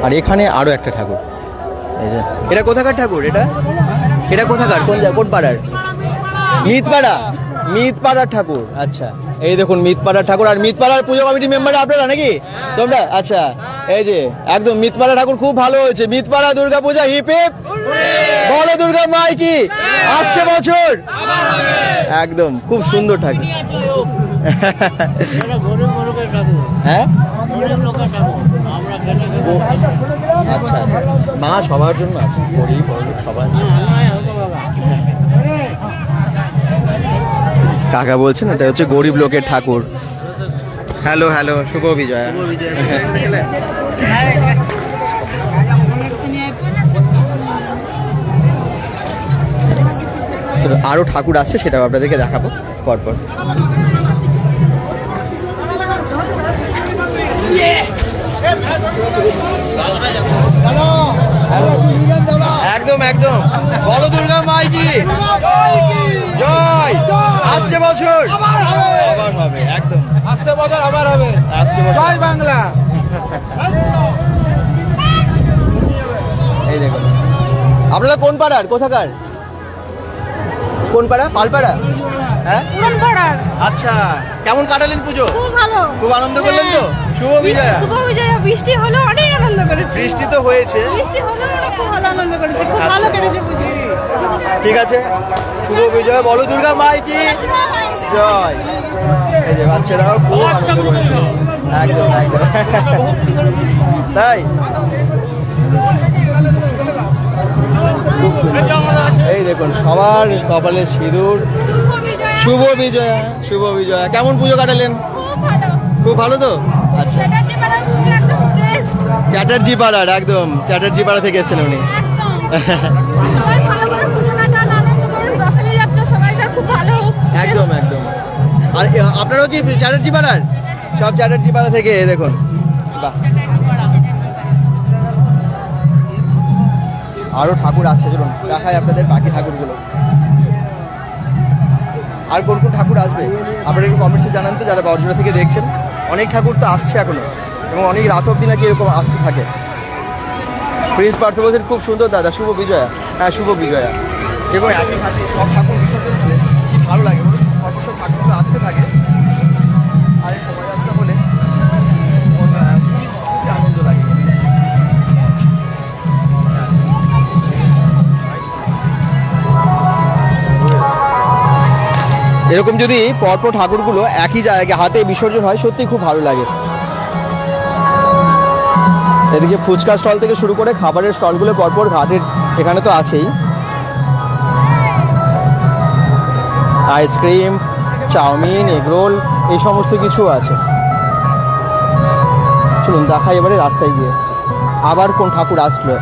আর এখানে আরো একটা ঠাকুর। এই যে এটা কোথাকার ঠাকুর? এটা কোথাকার, কোন পাড়ার? মিতপাড়ার ঠাকুর। আচ্ছা এই দেখুন মিতপাড়ার ঠাকুর। আর মিতপাড়ার পুজো কমিটি মেম্বার আপনারা নাকি তোমরা? আচ্ছা এই যে একদম মিতপাড়া ঠাকুর খুব ভালো হয়েছে। মিতপাড়া দুর্গা পূজা হিপ হিপ বলো দুর্গা মাই কি, আসছে বছর একদম খুব সুন্দর ঠাকুর। হ্যাঁ আচ্ছা মা সবার জন্য আছে, গরিব সবার। কাকা বলছেন এটা হচ্ছে গরিব লোকের ঠাকুর। হ্যালো হ্যালো, শুভ বিজয়া। আরও ঠাকুর আসছে, সেটাও আপনাদেরকে দেখাবো পরপর। একদম একদম, বলো দুর্গা মাই কি জয়। আসছে বছর আবার হবে, একদম আসছে বছর আবার হবে, আসছে বছর। জয় বাংলা। এই দেখুন, আপনারা কোন পাড়ার, কোথাকার, কোন পাড়া? পালপাড়া? হ্যাঁ, আচ্ছা। কেমন কাটালেন পুজো? খুব ভালো, খুব আনন্দ করলেন তো? শুভ বিজয়া। শুভ বিজয়া। বৃষ্টি হলো, অনেক আনন্দ করেছি। বৃষ্টি তো হয়েছে, বৃষ্টি হলো, খুব ভালো আনন্দ করেছি, খুব ভালো কেটেছে পুজো। ঠিক আছে, শুভ বিজয়। বলো দুর্গা মাই কি জয়। এই যে বাচ্চারাও খুব আনন্দ করেছে, একদম একদম তাই। এই দেখুন সবার কপালে সিঁদুর। শুভ বিজয়া, শুভ বিজয়া। কেমন পুজো কাটালেন? খুব ভালো তো? আচ্ছা, চ্যাটার্জি পাড়ার, একদম চ্যাটার্জি পাড়া থেকে এসেছেন উনি। একদম একদম। আর আপনারাও কি চ্যাটার্জি পাড়ার? সব চ্যাটার্জি পাড়া থেকে, দেখুন বাহ। আরো ঠাকুর আসছে, চলুন দেখাই আপনাদের বাকি ঠাকুরগুলো। আর কোন কোন ঠাকুর আসবে আপনারা একটু কমেন্টসে জানান তো, যারা বড়জোড়া থেকে দেখছেন। অনেক ঠাকুর তো আসছে এখনো, এবং অনেক রাত অবধি নাকি এরকম আসতে থাকে। প্রিন্স পার্থ বলছেন খুব সুন্দর দাদা, শুভ বিজয়া। হ্যাঁ, শুভ বিজয়া। এবং একই ঘাটে সব ঠাকুর বিসর্জন হলে কি ভালো লাগে বলুন, পরপর সব ঠাকুরগুলো আসতে থাকে। আর এই শোভাযাত্রা হলে আনন্দ লাগে। এরকম যদি পরপর ঠাকুরগুলো একই জায়গায় হাতে বিসর্জন হয়, সত্যি খুব ভালো লাগে। এদিকে ফুচকা স্টল থেকে শুরু করে খাবারের স্টলগুলো পরপর ঘাটের এখানে তো আছেই। আইসক্রিম, চাউমিন, এগরোল, এই সমস্ত কিছু আছে। চলুন দেখাই এবারে রাস্তায় গিয়ে আবার কোন ঠাকুর আসলো।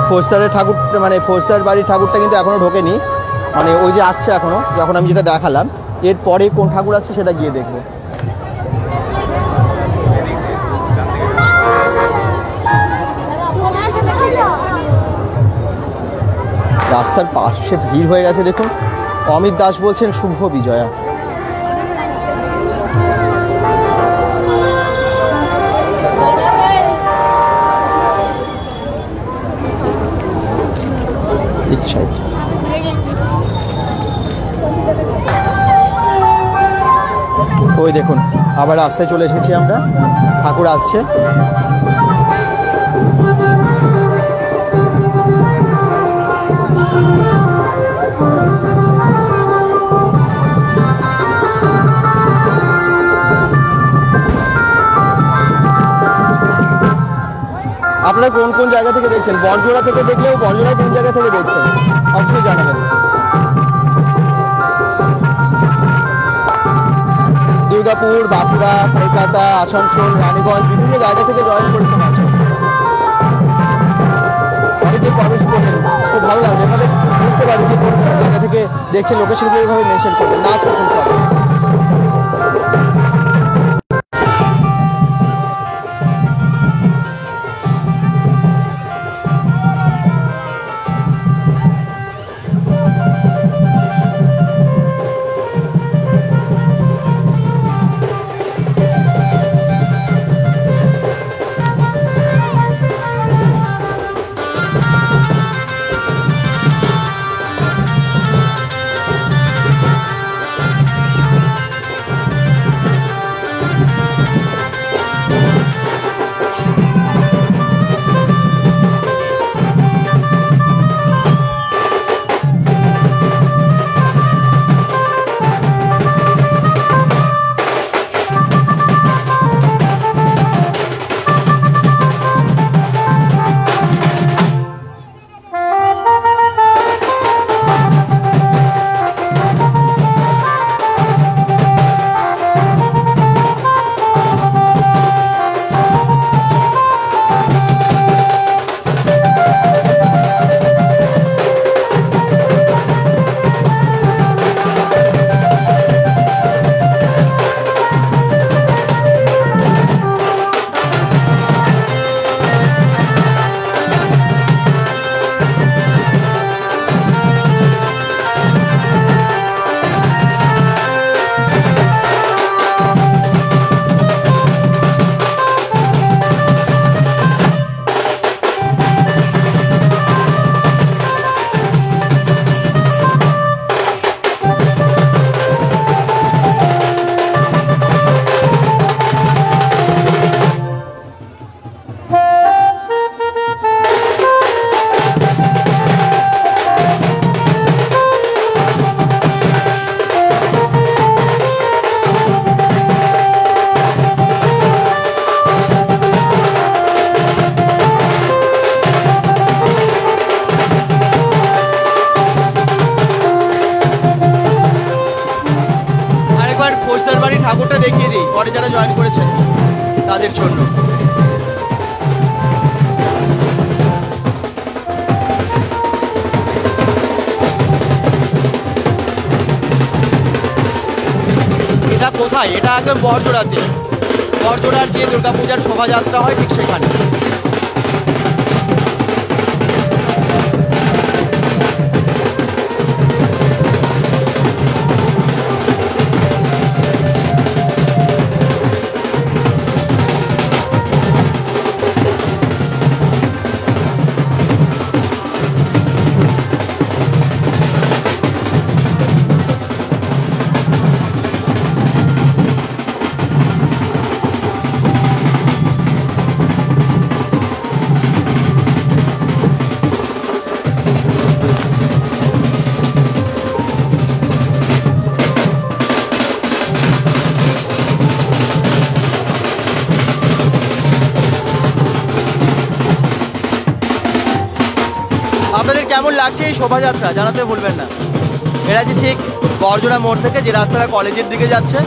ফৌজদারের ঠাকুর, মানে ফৌজদার বাড়ির ঠাকুরটা কিন্তু এখনো ঢোকেনি, মানে ওই যে আসছে এখনো, যখন আমি যেটা দেখালাম। এরপরে কোন ঠাকুর আসছে সেটা গিয়ে দেখবো। রাস্তার পাশে ভিড় হয়ে গেছে দেখুন। অমিত দাস বলছেন শুভ বিজয়া। ওই দেখুন আবার রাস্তায় চলে এসেছি আমরা, ঠাকুর আসছে। আপনারা কোন কোন জায়গা থেকে দেখছেন? বড়জোড়া থেকে দেখলেও, বড়জোড়া কোন জায়গা থেকে দেখছেন অবশ্যই জানাবেন। দুর্গাপুর, বাঁকুড়া, কলকাতা, আসানসোল, রানীগঞ্জ, বিভিন্ন জায়গা থেকে জয়েন করেছেন আছে। অনেকে কমেন্টস করবেন, খুব ভালো লাগবে। এভাবে বুঝতে পারি যে কোন জায়গা থেকে দেখছেন, লোকেশনগুলো এভাবে মেনশন করবেন, নাচ করবেন সব। পরে যারা জয়েন করেছেন তাদের জন্য। এটা কোথায়? এটা একদম বড়জোড়াতে, বড়জোড়ার যে দুর্গাপূজার শোভাযাত্রা হয় ঠিক সেখানে। আপনাদের কেমন লাগছে এই শোভাযাত্রা জানাতে ভুলবেন না। এরা যে ঠিক বড়জোড়া মোড় থেকে যে রাস্তাটা কলেজের দিকে যাচ্ছে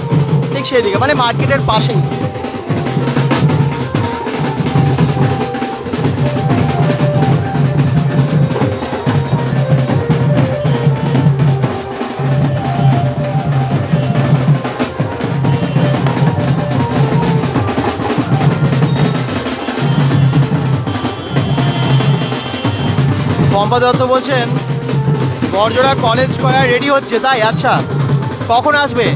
ঠিক সেই দিকে, মানে মার্কেটের পাশেই। পম্পা দত্ত বলছেন বড়জোড়া কলেজ স্কয়ার রেডি হচ্ছে, তাই? আচ্ছা, কখন আসবে?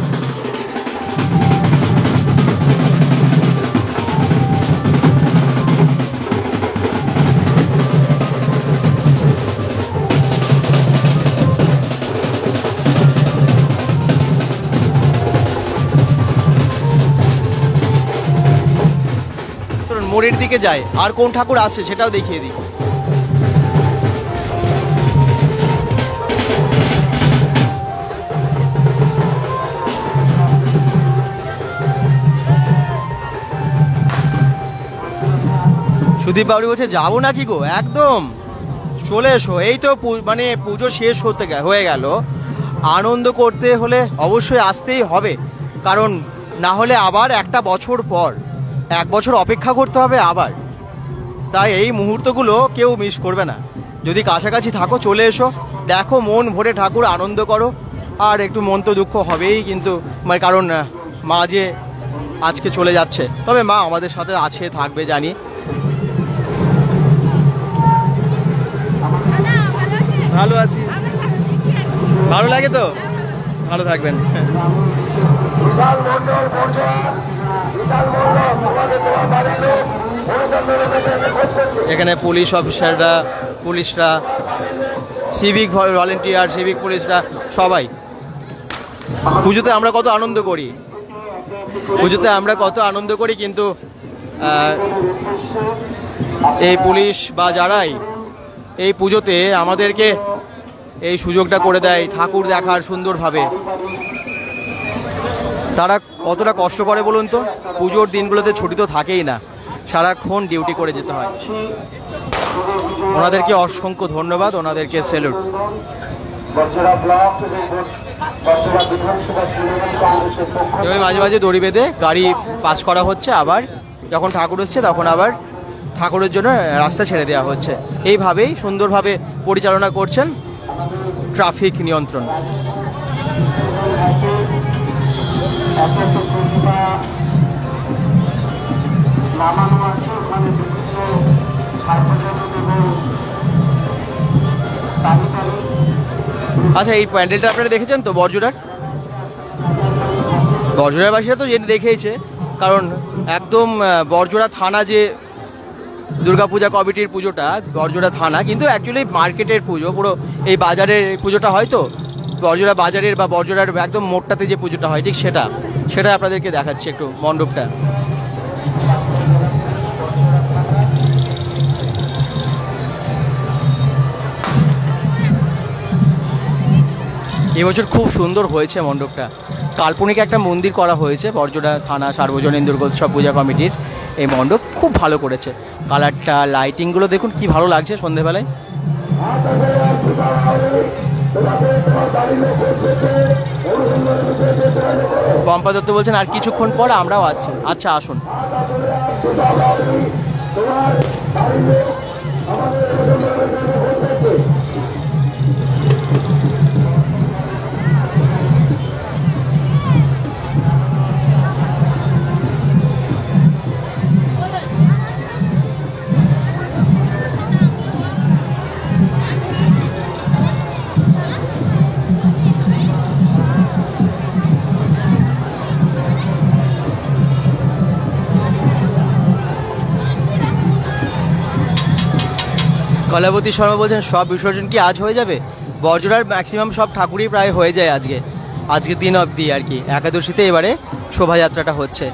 চলুন মোড়ের দিকে যায়, আর কোন ঠাকুর আসছে সেটাও দেখিয়ে দিই। সুদীপ বাবুরি বলছে যাবো নাকি গো, একদম চলে এসো। এই তো মানে পুজো শেষ হয়ে গেল, আনন্দ করতে হলে অবশ্যই আসতেই হবে, কারণ না হলে আবার একটা বছর পর 1 বছর অপেক্ষা করতে হবে আবার। তাই এই মুহূর্তগুলো কেউ মিস করবে না। যদি কাছাকাছি থাকো চলে এসো, দেখো মন ভরে ঠাকুর আনন্দ করো। আর একটু মন তো দুঃখ হবেই, কিন্তু মানে কারণ মা যে আজকে চলে যাচ্ছে, তবে মা আমাদের সাথে আছে, থাকবে জানি। ভালো আছি, ভালো লাগে তো, ভালো থাকবেন। এখানে পুলিশ অফিসাররা, পুলিশরা, সিভিক ভলেন্টিয়ার, সিভিক পুলিশরা সবাই। পুজোতে আমরা কত আনন্দ করি, পুজোতে আমরা কত আনন্দ করি, কিন্তু এই পুলিশ বা যারাই এই পুজোতে আমাদেরকে এই সুযোগটা করে দেয় ঠাকুর দেখার সুন্দরভাবে, তারা কতটা কষ্ট করে বলুন তো। পুজোর দিনগুলোতে ছুটি তো থাকেই না, সারাক্ষণ ডিউটি করে যেতে হয়। ওনাদেরকে অসংখ্য ধন্যবাদ, ওনাদেরকে স্যালুট। মাঝে মাঝে দড়ি বেঁধে গাড়ি পাস করা হচ্ছে, আবার যখন ঠাকুর এসছে তখন আবার ঠাকুরের জন্য রাস্তা ছেড়ে দেওয়া হচ্ছে। এইভাবেই সুন্দরভাবে পরিচালনা করছেন ট্রাফিক নিয়ন্ত্রণ। আচ্ছা, এই প্যান্ডেলটা আপনারা দেখেছেন তো বড়জোড়ার? বড়জোড়ার বাসীরা তো দেখেইছে, কারণ একদম বড়জোড়া থানা যে দুর্গাপূজা কমিটির পুজোটা, বড়জোড়া থানা কিন্তু অ্যাকচুয়ালি মার্কেটের পুজো, পুরো এই বাজারের পুজোটা হয় তো, বড়জোড়া বাজারের বা বড়জোড়ার একদম মোড়টাতে যে পুজোটা হয় ঠিক সেটা আপনাদেরকে দেখাচ্ছি একটু মণ্ডপটা। এবছর খুব সুন্দর হয়েছে মণ্ডপটা, কাল্পনিক একটা মন্দির করা হয়েছে বড়জোড়া থানা সার্বজনীন দুর্গোৎসব পূজা কমিটির এই মণ্ডপ খুব ভালো করেছে। কালারটা, লাইটিংগুলো দেখুন কি ভালো লাগছে সন্ধেবেলায়। পম্পা দত্ত বলছেন আর কিছুক্ষণ পর আমরাও আছি। আচ্ছা আসুন। কলাবতী শর্মা বলছেন সব বিসর্জন কি আজ হয়ে যাবে? বড়জোড়ার ম্যাক্সিমাম সব ঠাকুরই প্রায় হয়ে যায় আজকে দিন অবধি আর কি। একাদশীতে এবারে শোভাযাত্রাটা হচ্ছে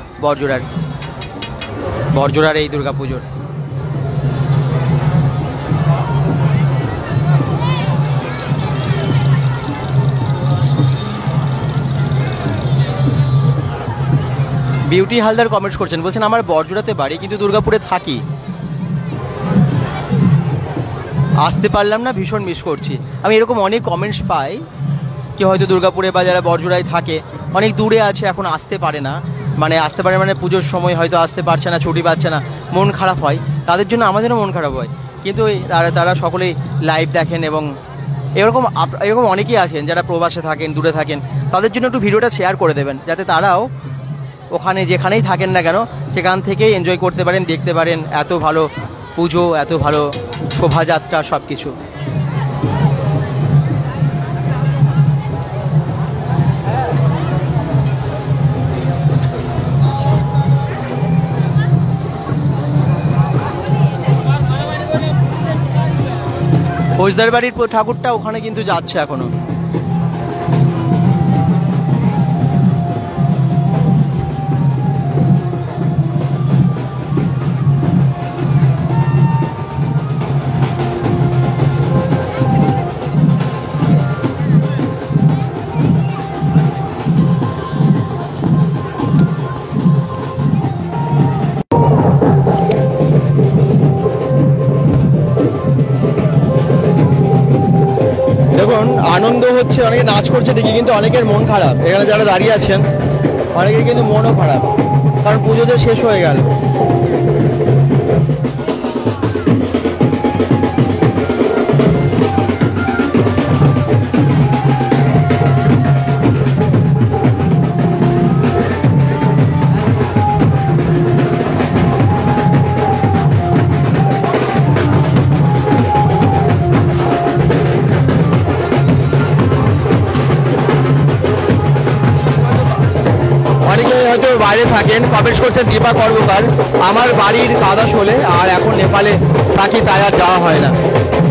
বড়জোড়ার এই দুর্গাপুজোর। বিউটি হালদার কমেন্টস করছেন, বলছেন আমার বড়জোড়াতে বাড়ি কিন্তু দুর্গাপুরে থাকি, আসতে পারলাম না, ভীষণ মিস করছি। আমি এরকম অনেক কমেন্টস পাই, কেউ হয়তো দুর্গাপুরে বা যারা বড়জোড়ায় থাকে অনেক দূরে আছে, এখন আসতে পারে না, মানে পুজোর সময় হয়তো আসতে পারছে না, ছুটি পাচ্ছে না, মন খারাপ হয়। তাদের জন্য আমাদেরও মন খারাপ হয়, কিন্তু তারা সকলেই লাইভ দেখেন এবং এরকম অনেকেই আছেন যারা প্রবাসে থাকেন, দূরে থাকেন, তাদের জন্য একটু ভিডিওটা শেয়ার করে দেবেন, যাতে তারাও ওখানে যেখানেই থাকেন না কেন সেখান থেকেই এনজয় করতে পারেন, দেখতে পারেন এত ভালো পুজো, এত ভালো শোভাযাত্রা, সব কিছু। ফৌজদার বাড়ির ঠাকুরটা ওখানে কিন্তু যাচ্ছে এখনো। আনন্দ হচ্ছে, অনেকে নাচ করছে ঠিকই, কিন্তু অনেকের মন খারাপ। এখানে যারা দাঁড়িয়ে আছেন অনেকের কিন্তু মনও খারাপ, কারণ পুজো যে শেষ হয়ে গেল। হয়তো বাইরে থাকেন, কমেন্টস করছেন দীপা কর্মকার, আমার বাড়ির কাদাশোলে আর এখন নেপালে থাকি, তাই আর যাওয়া হয় না।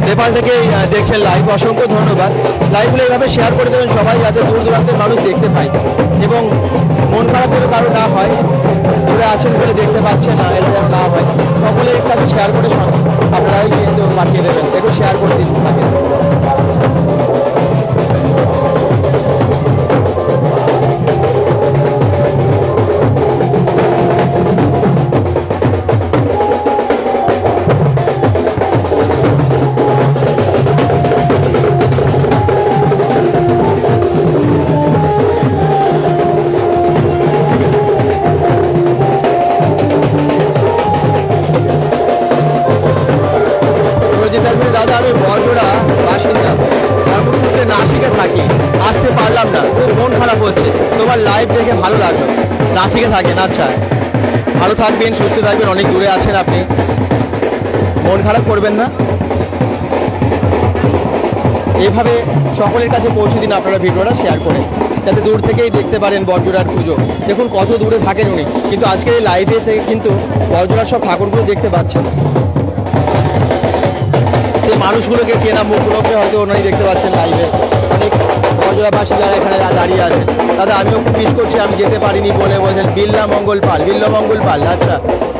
নেপাল থেকে দেখছেন লাইভ, অসংখ্য ধন্যবাদ। লাইভগুলো এইভাবে শেয়ার করে দেবেন সবাই, যাতে দূর দূরান্তের মানুষ দেখতে পায় এবং মন খারাপ করে কারো না হয়, দূরে আছেন বলে দেখতে পাচ্ছেন না, এটা যেন না হয়। সকলে একটু কাছে শেয়ার করে আপনারাই কিন্তু পাঠিয়ে দেবেন, একটু শেয়ার করে দিন থাকে। দাদা আমি বড়জোড়া বাসিন্দা, ধর্মপুরে নাসিকে থাকি, আসতে পারলাম না, খুব মন খারাপ হচ্ছে। তোমার লাইভ দেখে ভালো লাগলো। নাসিকে থাকেন, আচ্ছা, ভালো থাকবেন, সুস্থ থাকবেন, অনেক দূরে আছেন আপনি, মন খারাপ করবেন না। এভাবে সকলের কাছে পৌঁছে দিন আপনারা ভিডিওটা শেয়ার করে, যাতে দূর থেকেই দেখতে পারেন বড়জোড়ার পুজো। দেখুন কত দূরে থাকেন উনি, কিন্তু আজকের এই লাইভে থেকে কিন্তু বড়জোড়ার সব ঠাকুরগুলো দেখতে পাচ্ছেন। মানুষগুলোকে চেনা মুখগুলোকে হয়তো ওনারই দেখতে পাচ্ছেন লাইভে, অনেক বড়জোড়াবাসী যারা এখানে দাঁড়িয়ে আছেন। দাদা আমিও খুব মিস করছি, আমি যেতে পারিনি বলে বলছেন বিল্লামঙ্গল পাল। আচ্ছা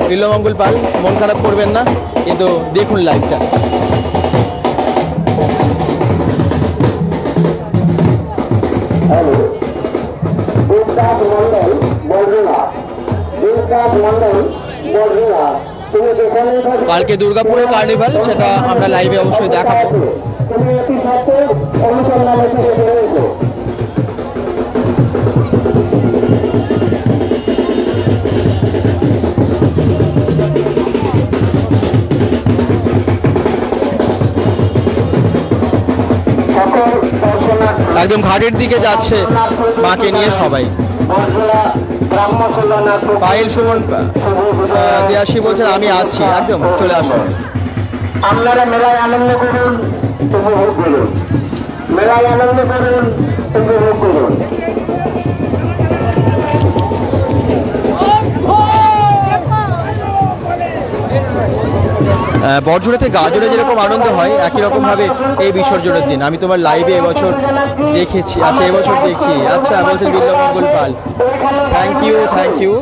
বিল্লামঙ্গল পাল, মন খারাপ করবেন না, কিন্তু দেখুন লাইভটা। মন্ডল বড়জোড়া তুমি যেখানেই থাকো কালকে দুর্গাপুরে কার্নিভাল, সেটা আমরা লাইভে অবশ্যই দেখাবো। তুমি একটি ছাত্রের অনুসন্ধানে থেকে রয়েছো। সকল দর্শনার্থী একদম ঘাটের দিকে যাচ্ছে মাকে নিয়ে সবাই। বরজোড়া গ্রাম্য কল্যাণ পায়েল সুমন দিয়াসী বলছেন আমি আসছি, একদম চলে আসুন। আপনারা মেলায় আনন্দ করুন, উপভোগ করুন। মেলায় আনন্দ করুন, উপভোগ করুন। বড়জোড়াতে গাজরে যেরকম আনন্দ হয় একই রকম ভাবে এই বিসর্জনের দিন আমি তোমার লাইভে এবছর দেখেছি। আচ্ছা এবছর দেখছি, আচ্ছা বলছেন বিল্লমঙ্গল পাল, থ্যাংক ইউ থ্যাংক ইউ।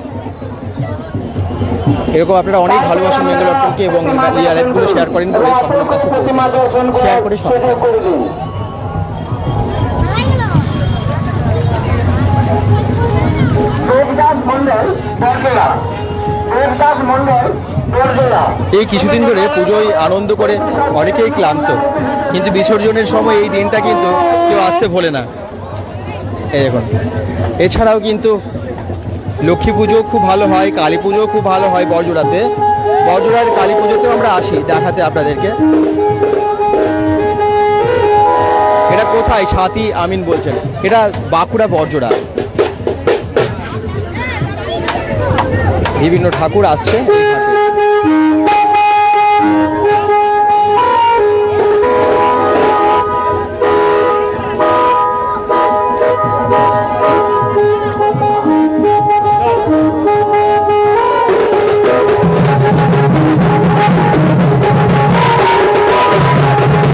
এরকম আপনারা অনেক ভালোবাসেন বেঙ্গল ডটকমকে এবং লাইভগুলো শেয়ার করেন বলে সকলের কাছে প্রতিমা দর্শন করে শেয়ার করে সবাই। উপভোগ করে দিন। দেবদাস মন্ডল বরজোড়া, দেবদাস মন্ডল বরজোড়া। এই কিছুদিন ধরে পুজোয় আনন্দ করে অনেকেই ক্লান্ত, কিন্তু বিসর্জনের সময় এই দিনটা কিন্তু কেউ আসতে ভোলে না। এই দেখুন, এছাড়াও কিন্তু লক্ষ্মী পুজো খুব ভালো হয়, কালী পুজো খুব ভালো হয় বড়জোড়াতে। বড়জোড়ার কালী পুজোতেও আমরা আসি দেখাতে আপনাদেরকে। এটা কোথায়? ছাতি আমিন বলছেন, এটা বাঁকুড়া বড়জোড়া। বিভিন্ন ঠাকুর আসছে এই ঘাটে।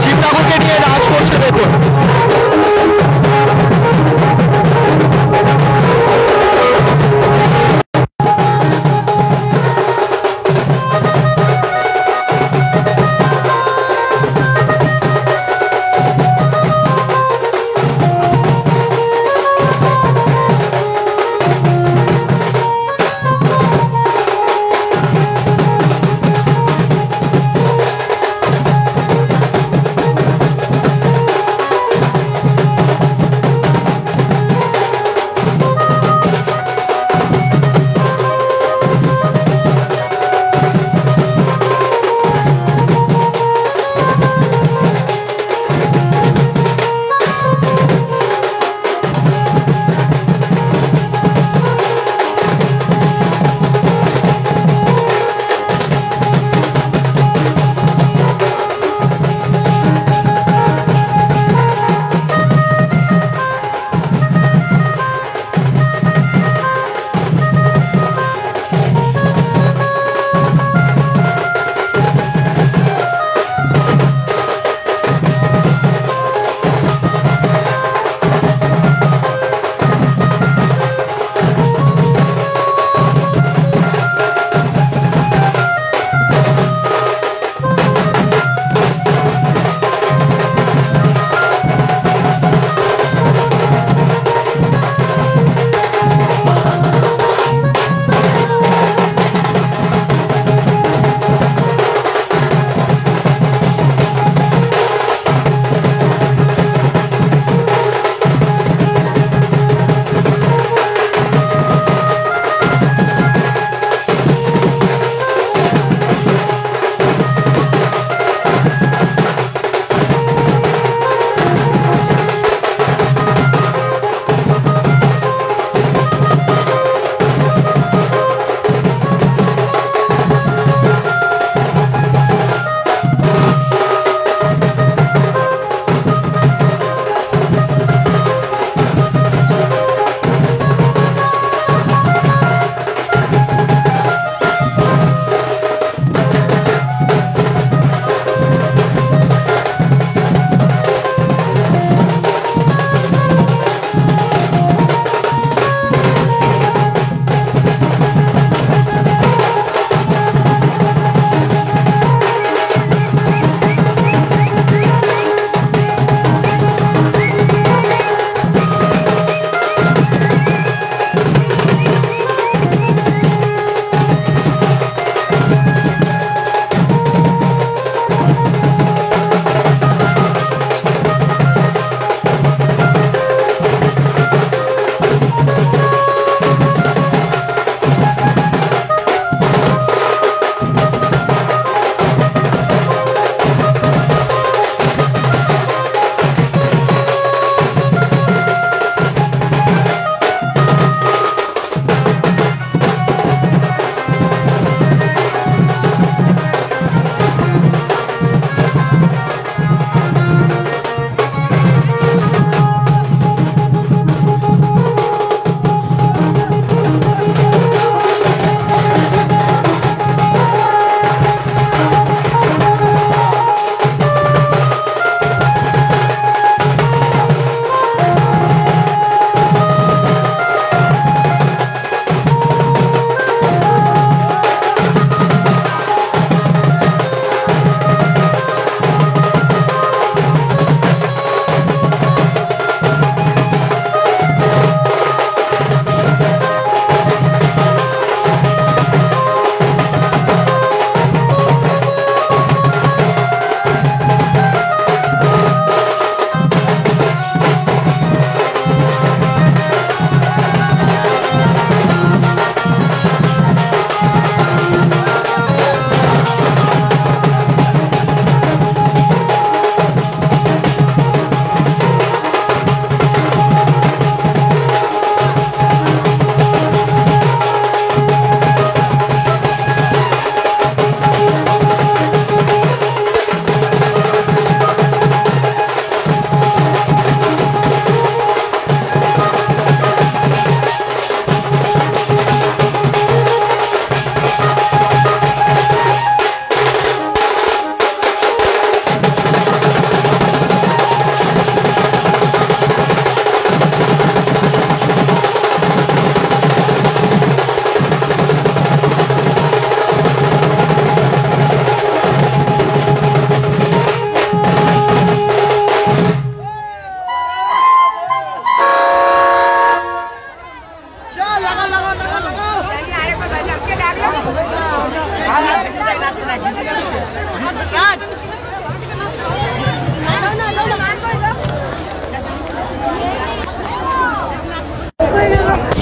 শিব ঠাকুরকে নিয়ে নাচ করছে দেখুন।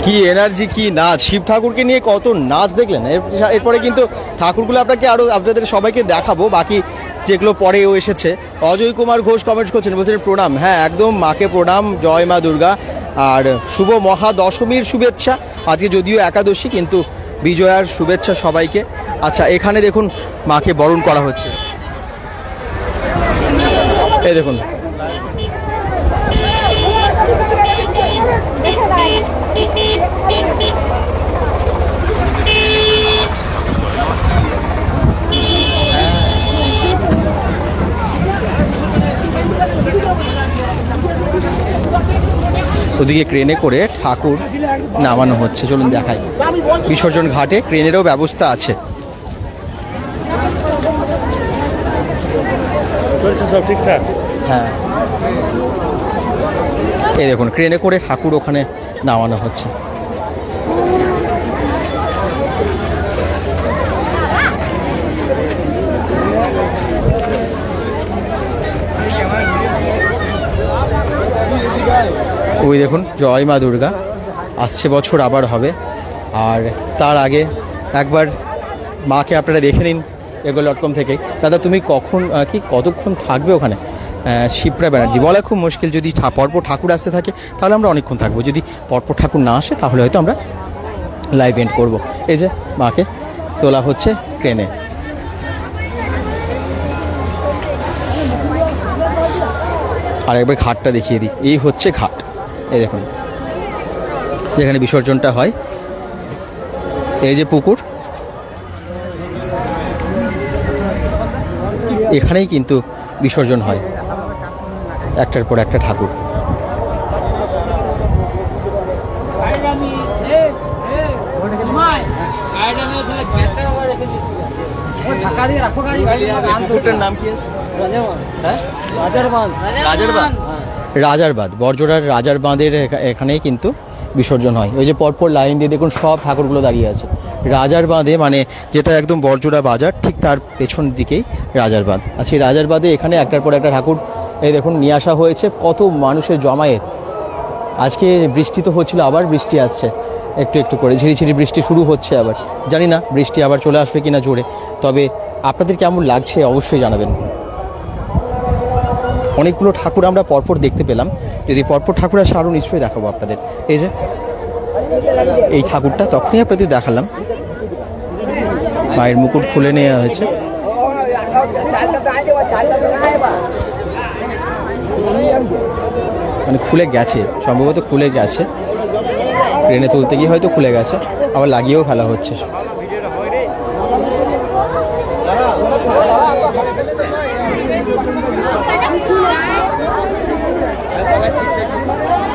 কি এনার্জি, কি নাচ! শিব ঠাকুরকে নিয়ে কত নাচ দেখলেন। এরপরে কিন্তু ঠাকুরগুলো আপনাকে আরো আপনাদের সবাইকে দেখাবো, বাকি যেগুলো পরেও এসেছে। অজয় কুমার ঘোষ কমেন্ট করছেন, বলছেন প্রণাম। হ্যাঁ একদম, মাকে প্রণাম, জয় মা দুর্গা। আর শুভ মহাদশমীর শুভেচ্ছা। আজকে যদিও একাদশী, কিন্তু বিজয়ার শুভেচ্ছা সবাইকে। আচ্ছা, এখানে দেখুন মাকে বরণ করা হচ্ছে। এই দেখুন, ওদিকে ক্রেনে করে ঠাকুর নামানো হচ্ছে। চলুন দেখাই। বিসর্জন ঘাটে ক্রেনেরও ব্যবস্থা আছে। সব ঠিকঠাক। হ্যাঁ, এই দেখুন ক্রেনে করে ঠাকুর ওখানে নামানো হচ্ছে। ওই দেখুন, জয় মা দুর্গা। আসছে বছর আবার হবে। আর তার আগে একবার মাকে আপনারা দেখে নিন এগো.com থেকে। দাদা, তুমি কতক্ষণ থাকবে ওখানে? শিপ্রা ব্যানার্জি, বলা খুব মুশকিল। যদি পরপর ঠাকুর আসতে থাকে তাহলে আমরা অনেকক্ষণ থাকবো, যদি পরপর ঠাকুর না আসে তাহলে হয়তো আমরা লাইভ এন্ড করব। এই যে মাকে তোলা হচ্ছে ট্রেনে। আর একবার ঘাটটা দেখিয়ে দিই। এই হচ্ছে ঘাট, এই দেখুন যেখানে বিসর্জনটা হয়। এই যে পুকুর, এখানেই কিন্তু বিসর্জন হয় একটার পর একটা ঠাকুর। নাম কি? রাজারবাঁধ, বরজোড়ার রাজার বাঁধের এখানেই কিন্তু বিসর্জন হয়। ওই যে পরপর লাইন দিয়ে দেখুন সব ঠাকুরগুলো দাঁড়িয়ে আছে। রাজার বাঁধে, মানে যেটা একদম বরজোড়া বাজার, ঠিক তার পেছন দিকেই রাজার বাঁধ। আর সেই রাজার বাঁধে এখানে একটার পর একটা ঠাকুর এই দেখুন নিয়ে আসা হয়েছে। কত মানুষের জমায়েত। আজকে বৃষ্টি তো হচ্ছিল, আবার বৃষ্টি আসছে একটু একটু করে, ঝিরিঝিরি বৃষ্টি শুরু হচ্ছে। আবার জানি না বৃষ্টি আবার চলে আসবে কিনা জোরে। তবে আপনাদের কেমন লাগছে অবশ্যই জানাবেন। অনেকগুলো ঠাকুর আমরা পরপর দেখতে পেলাম। যদি পরপর ঠাকুর আসে আরও নিশ্চয়ই দেখাবো আপনাদের। এই যে এই ঠাকুরটা তখনই আপনাদের দেখালাম। মায়ের মুকুট খুলে নেওয়া হয়েছে। মানে খুলে গেছে, সম্ভবত খুলে গেছে। ট্রেনে তুলতে গিয়ে হয়তো খুলে গেছে, আবার লাগিয়েও ফেলা হচ্ছে।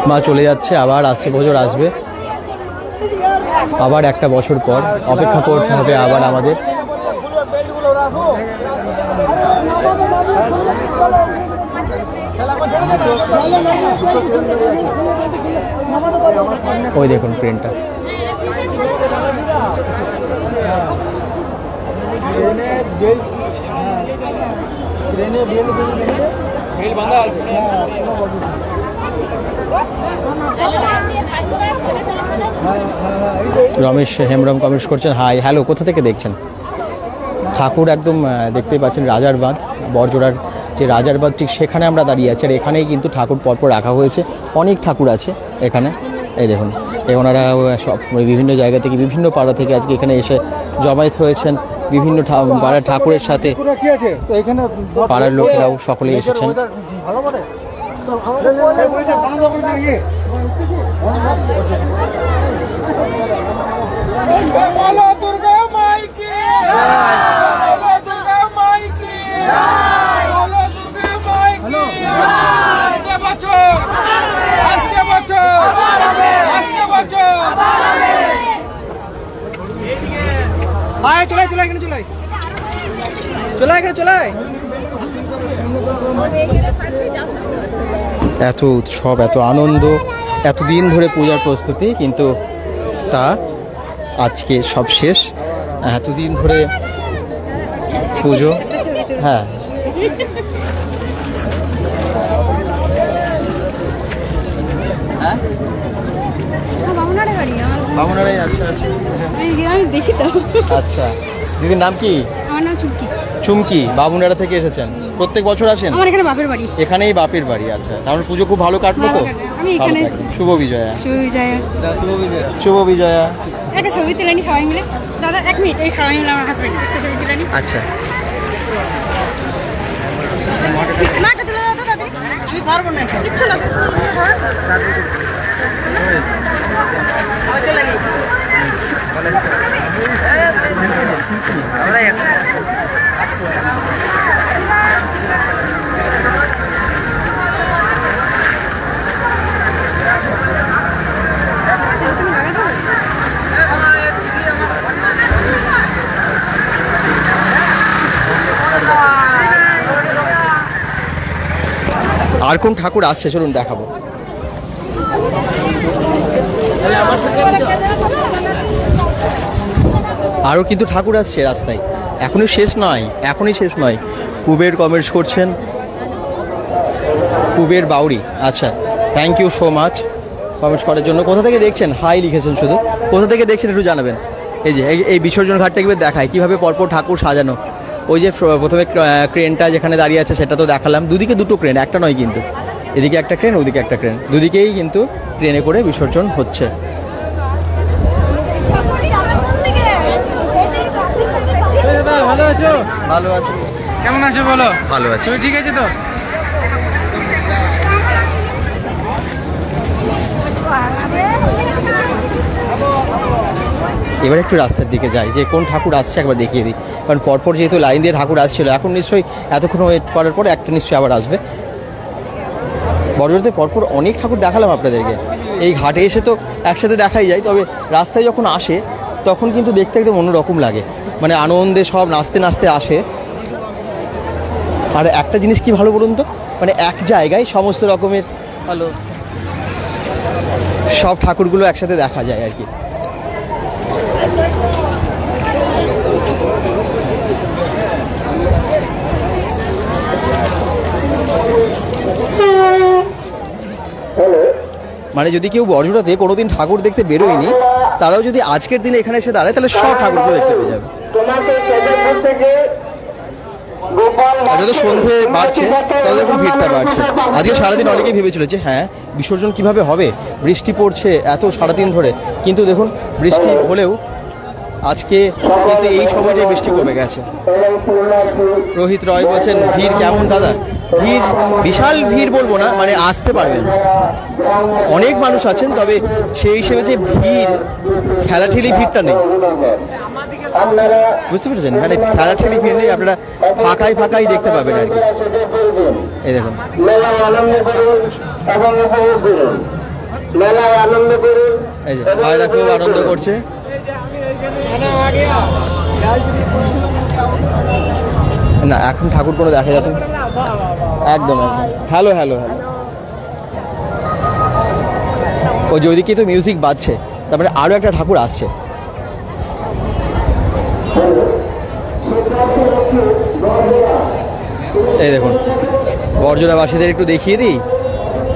মা চলে যাচ্ছে, আবার আসছে বছর আসবে, আবার একটা বছর পর অপেক্ষা করতে হবে আবার আমাদের। ওই দেখুন ট্রেনটা। রমেশ হেমব্রম কমেন্টস করছেন, হাই হ্যালো, কোথা থেকে দেখছেন? ঠাকুর একদম দেখতেই পাচ্ছেন রাজার বাঁধ, বরজোড়ার যে রাজার বাঁধ, ঠিক সেখানে আমরা দাঁড়িয়ে আছি। আর এখানেই কিন্তু ঠাকুর পরপর রাখা হয়েছে। অনেক ঠাকুর আছে এখানে, এই দেখুন। ওনারা সব বিভিন্ন জায়গা থেকে, বিভিন্ন পাড়া থেকে আজকে এখানে এসে জমায়েত হয়েছেন। বিভিন্ন পাড়ার ঠাকুরের সাথে পাড়ার লোকেরাও সকলেই এসেছেন। এত উৎসব, এত আনন্দ, এতদিন ধরে পূজার প্রস্তুতি, কিন্তু তা আজকে সব শেষ। এতদিন ধরে পুজো, হ্যাঁ বামুনারে বাড়ি আমার। বামুনারাই? আচ্ছা আচ্ছা আমি দেখি তো। আচ্ছা, দিদির নাম কি? আমার নাম চুমকি। চুমকি, বামুনারা থেকে এসেছেন, প্রত্যেক বছর আসেন? আমার এখানে বাপের বাড়ি। এখানেই বাপের বাড়ি। আচ্ছা, তাহলে পুজো খুব ভালো কাটলো তো? ভালো কাটে। আমি এখানে ভালো থাকবেন। শুভ বিজয়া। শুভ বিজয়া। শুভ বিজয়া। একটা ছবি তুলে নি সবাই মিলে। দাদা 1 মিনিট, এই সবাই মিলে আমার হাজবেন্ড একটা ছবি তুলে নি। আচ্ছা, মাকে তুলে দাও তো দাদি। আমি পারবো না, কিচ্ছু না। চলে গেছি। আর কোন ঠাকুর আসছে চলুন দেখাবো। আরও কিন্তু ঠাকুর আসছে রাস্তায়, এখনই শেষ নয়, এখনই শেষ নয়। কুবের কমেন্টস করছেন, কুবের বাউরি। আচ্ছা, thank you so much comments করার জন্য। কোথা থেকে দেখছেন? হাই লিখেছেন শুধু, কোথা থেকে দেখছেন একটু জানাবেন। এই যে এই বিসর্জন ঘাটটা একবার দেখায় কীভাবে পরপর ঠাকুর সাজানো। ওই যে প্রথমে ক্রেনটা যেখানে দাঁড়িয়ে আছে সেটা তো দেখালাম, দুদিকে দুটো ক্রেন, একটা নয় কিন্তু, এদিকে একটা ক্রেন ওদিকে একটা ক্রেন, দুদিকেই কিন্তু ট্রেনে করে বিসর্জন হচ্ছে। ভালো আছো? ভালো আছি। কেমন আছো বলো? ভালো আছি। তুমি ঠিক আছে তো? এবার একটু রাস্তার দিকে যাই, যে কোন ঠাকুর আসছে একবার দেখিয়ে দিই, কারণ পরপর যেহেতু লাইন দিয়ে ঠাকুর আসছিল, এখন নিশ্চয়ই এতক্ষণ ওয়েট করার পর একটা নিশ্চয়ই আবার আসবে। বড়জোড়াতে পরপর অনেক ঠাকুর দেখালাম আপনাদেরকে, এই ঘাটে এসে তো একসাথে দেখাই যায়, তবে রাস্তায় যখন আসে তখন কিন্তু দেখতে একদম অন্যরকম লাগে, মানে আনন্দে সব নাচতে নাচতে আসে। আর একটা জিনিস কি ভালো বলুন তো, মানে এক জায়গায় সমস্ত রকমের ভালো সব ঠাকুরগুলো একসাথে দেখা যায় আর কি। মানে যদি কেউ বড়জোড়াতে কোনোদিন ঠাকুর দেখতে বেরোয়নি, তারাও যদি আজকের দিনে এখানে এসে দাঁড়ায় তাহলে সব ঠাকুরগুলো দেখতে পেয়ে যাবে। যত সন্ধে বাড়ছে তত এখন ভিড়টা বাড়ছে। আজকে সারাদিন অনেকেই ভেবেছিল যে হ্যাঁ বিসর্জন কিভাবে হবে, বৃষ্টি পড়ছে এত সারাদিন ধরে, কিন্তু দেখুন বৃষ্টি হলেও আজকে কিন্তু এই সময়টাই বৃষ্টি কমে গেছে। রোহিত রয় বলছেন ভিড় কেমন দাদা? ভিড় বিশাল ভিড় বলবো না, মানে আসতে পারবেন, অনেক মানুষ আছেন, তবে সেই হিসেবে যে ভিড় ঠেলাঠেলি ভিড়টা নেই, বুঝতে পেরেছেন? মানে ঠেলাঠেলি ভিড় নেই, আপনারা ফাঁকাই ফাঁকাই দেখতে পাবেন আর কি। এই দেখুন এই যে ভাইরা খুব আনন্দ করছে। না এখন ঠাকুর কোনো দেখা যাচ্ছে একদম একদম। হ্যালো হ্যালো হ্যালো, ও যে ওইদিকে তো মিউজিক বাজছে, তারপরে আরও একটা ঠাকুর আসছে। এই দেখুন বড়জোড়াবাসীদের একটু দেখিয়ে দিই,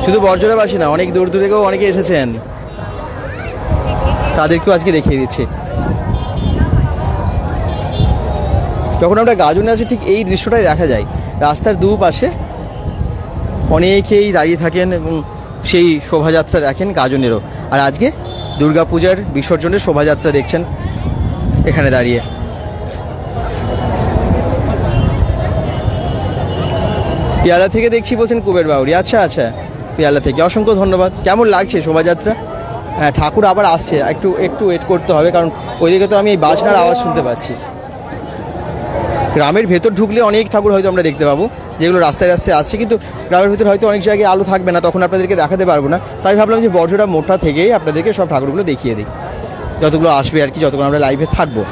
শুধু বড়জোড়াবাসী না, অনেক দূর দূর থেকেও অনেকে এসেছেন, তাদেরকেও আজকে দেখিয়ে দিচ্ছি। যখন আমরা গাজনে আছি ঠিক এই দৃশ্যটাই দেখা যায়, রাস্তার দুপাশে অনেকেই দাঁড়িয়ে থাকেন এবং সেই শোভাযাত্রা দেখেন গাজনেরও। আর আজকে দুর্গাপূজার বিসর্জনের শোভাযাত্রা দেখছেন এখানে দাঁড়িয়ে। পিয়ালা থেকে দেখছি বলছেন কুবের বাউরি। আচ্ছা আচ্ছা, পিয়ালা থেকে অসংখ্য ধন্যবাদ। কেমন লাগছে শোভাযাত্রা? হ্যাঁ ঠাকুর আবার আসছে, একটু একটু ওয়েট করতে হবে, কারণ ওইদিকে তো আমি এই বাজনার আওয়াজ শুনতে পাচ্ছি। গ্রামের ভেতর ঢুকলে অনেক ঠাকুর হয়তো আমরা দেখতে পাবো, যেগুলো রাস্তায় রাস্তায় আসছে, কিন্তু গ্রামের ভেতর হয়তো অনেক জায়গায় আলো থাকবে না, তখন আপনাদেরকে দেখাতে পারবো না। তাই ভাবলাম যে বড়জোড়া মোড়টা থেকেই আপনাদেরকে সব ঠাকুরগুলো দেখিয়ে দিই, যতগুলো আসবে আর কি, যতগুলো আমরা লাইভে থাকবো।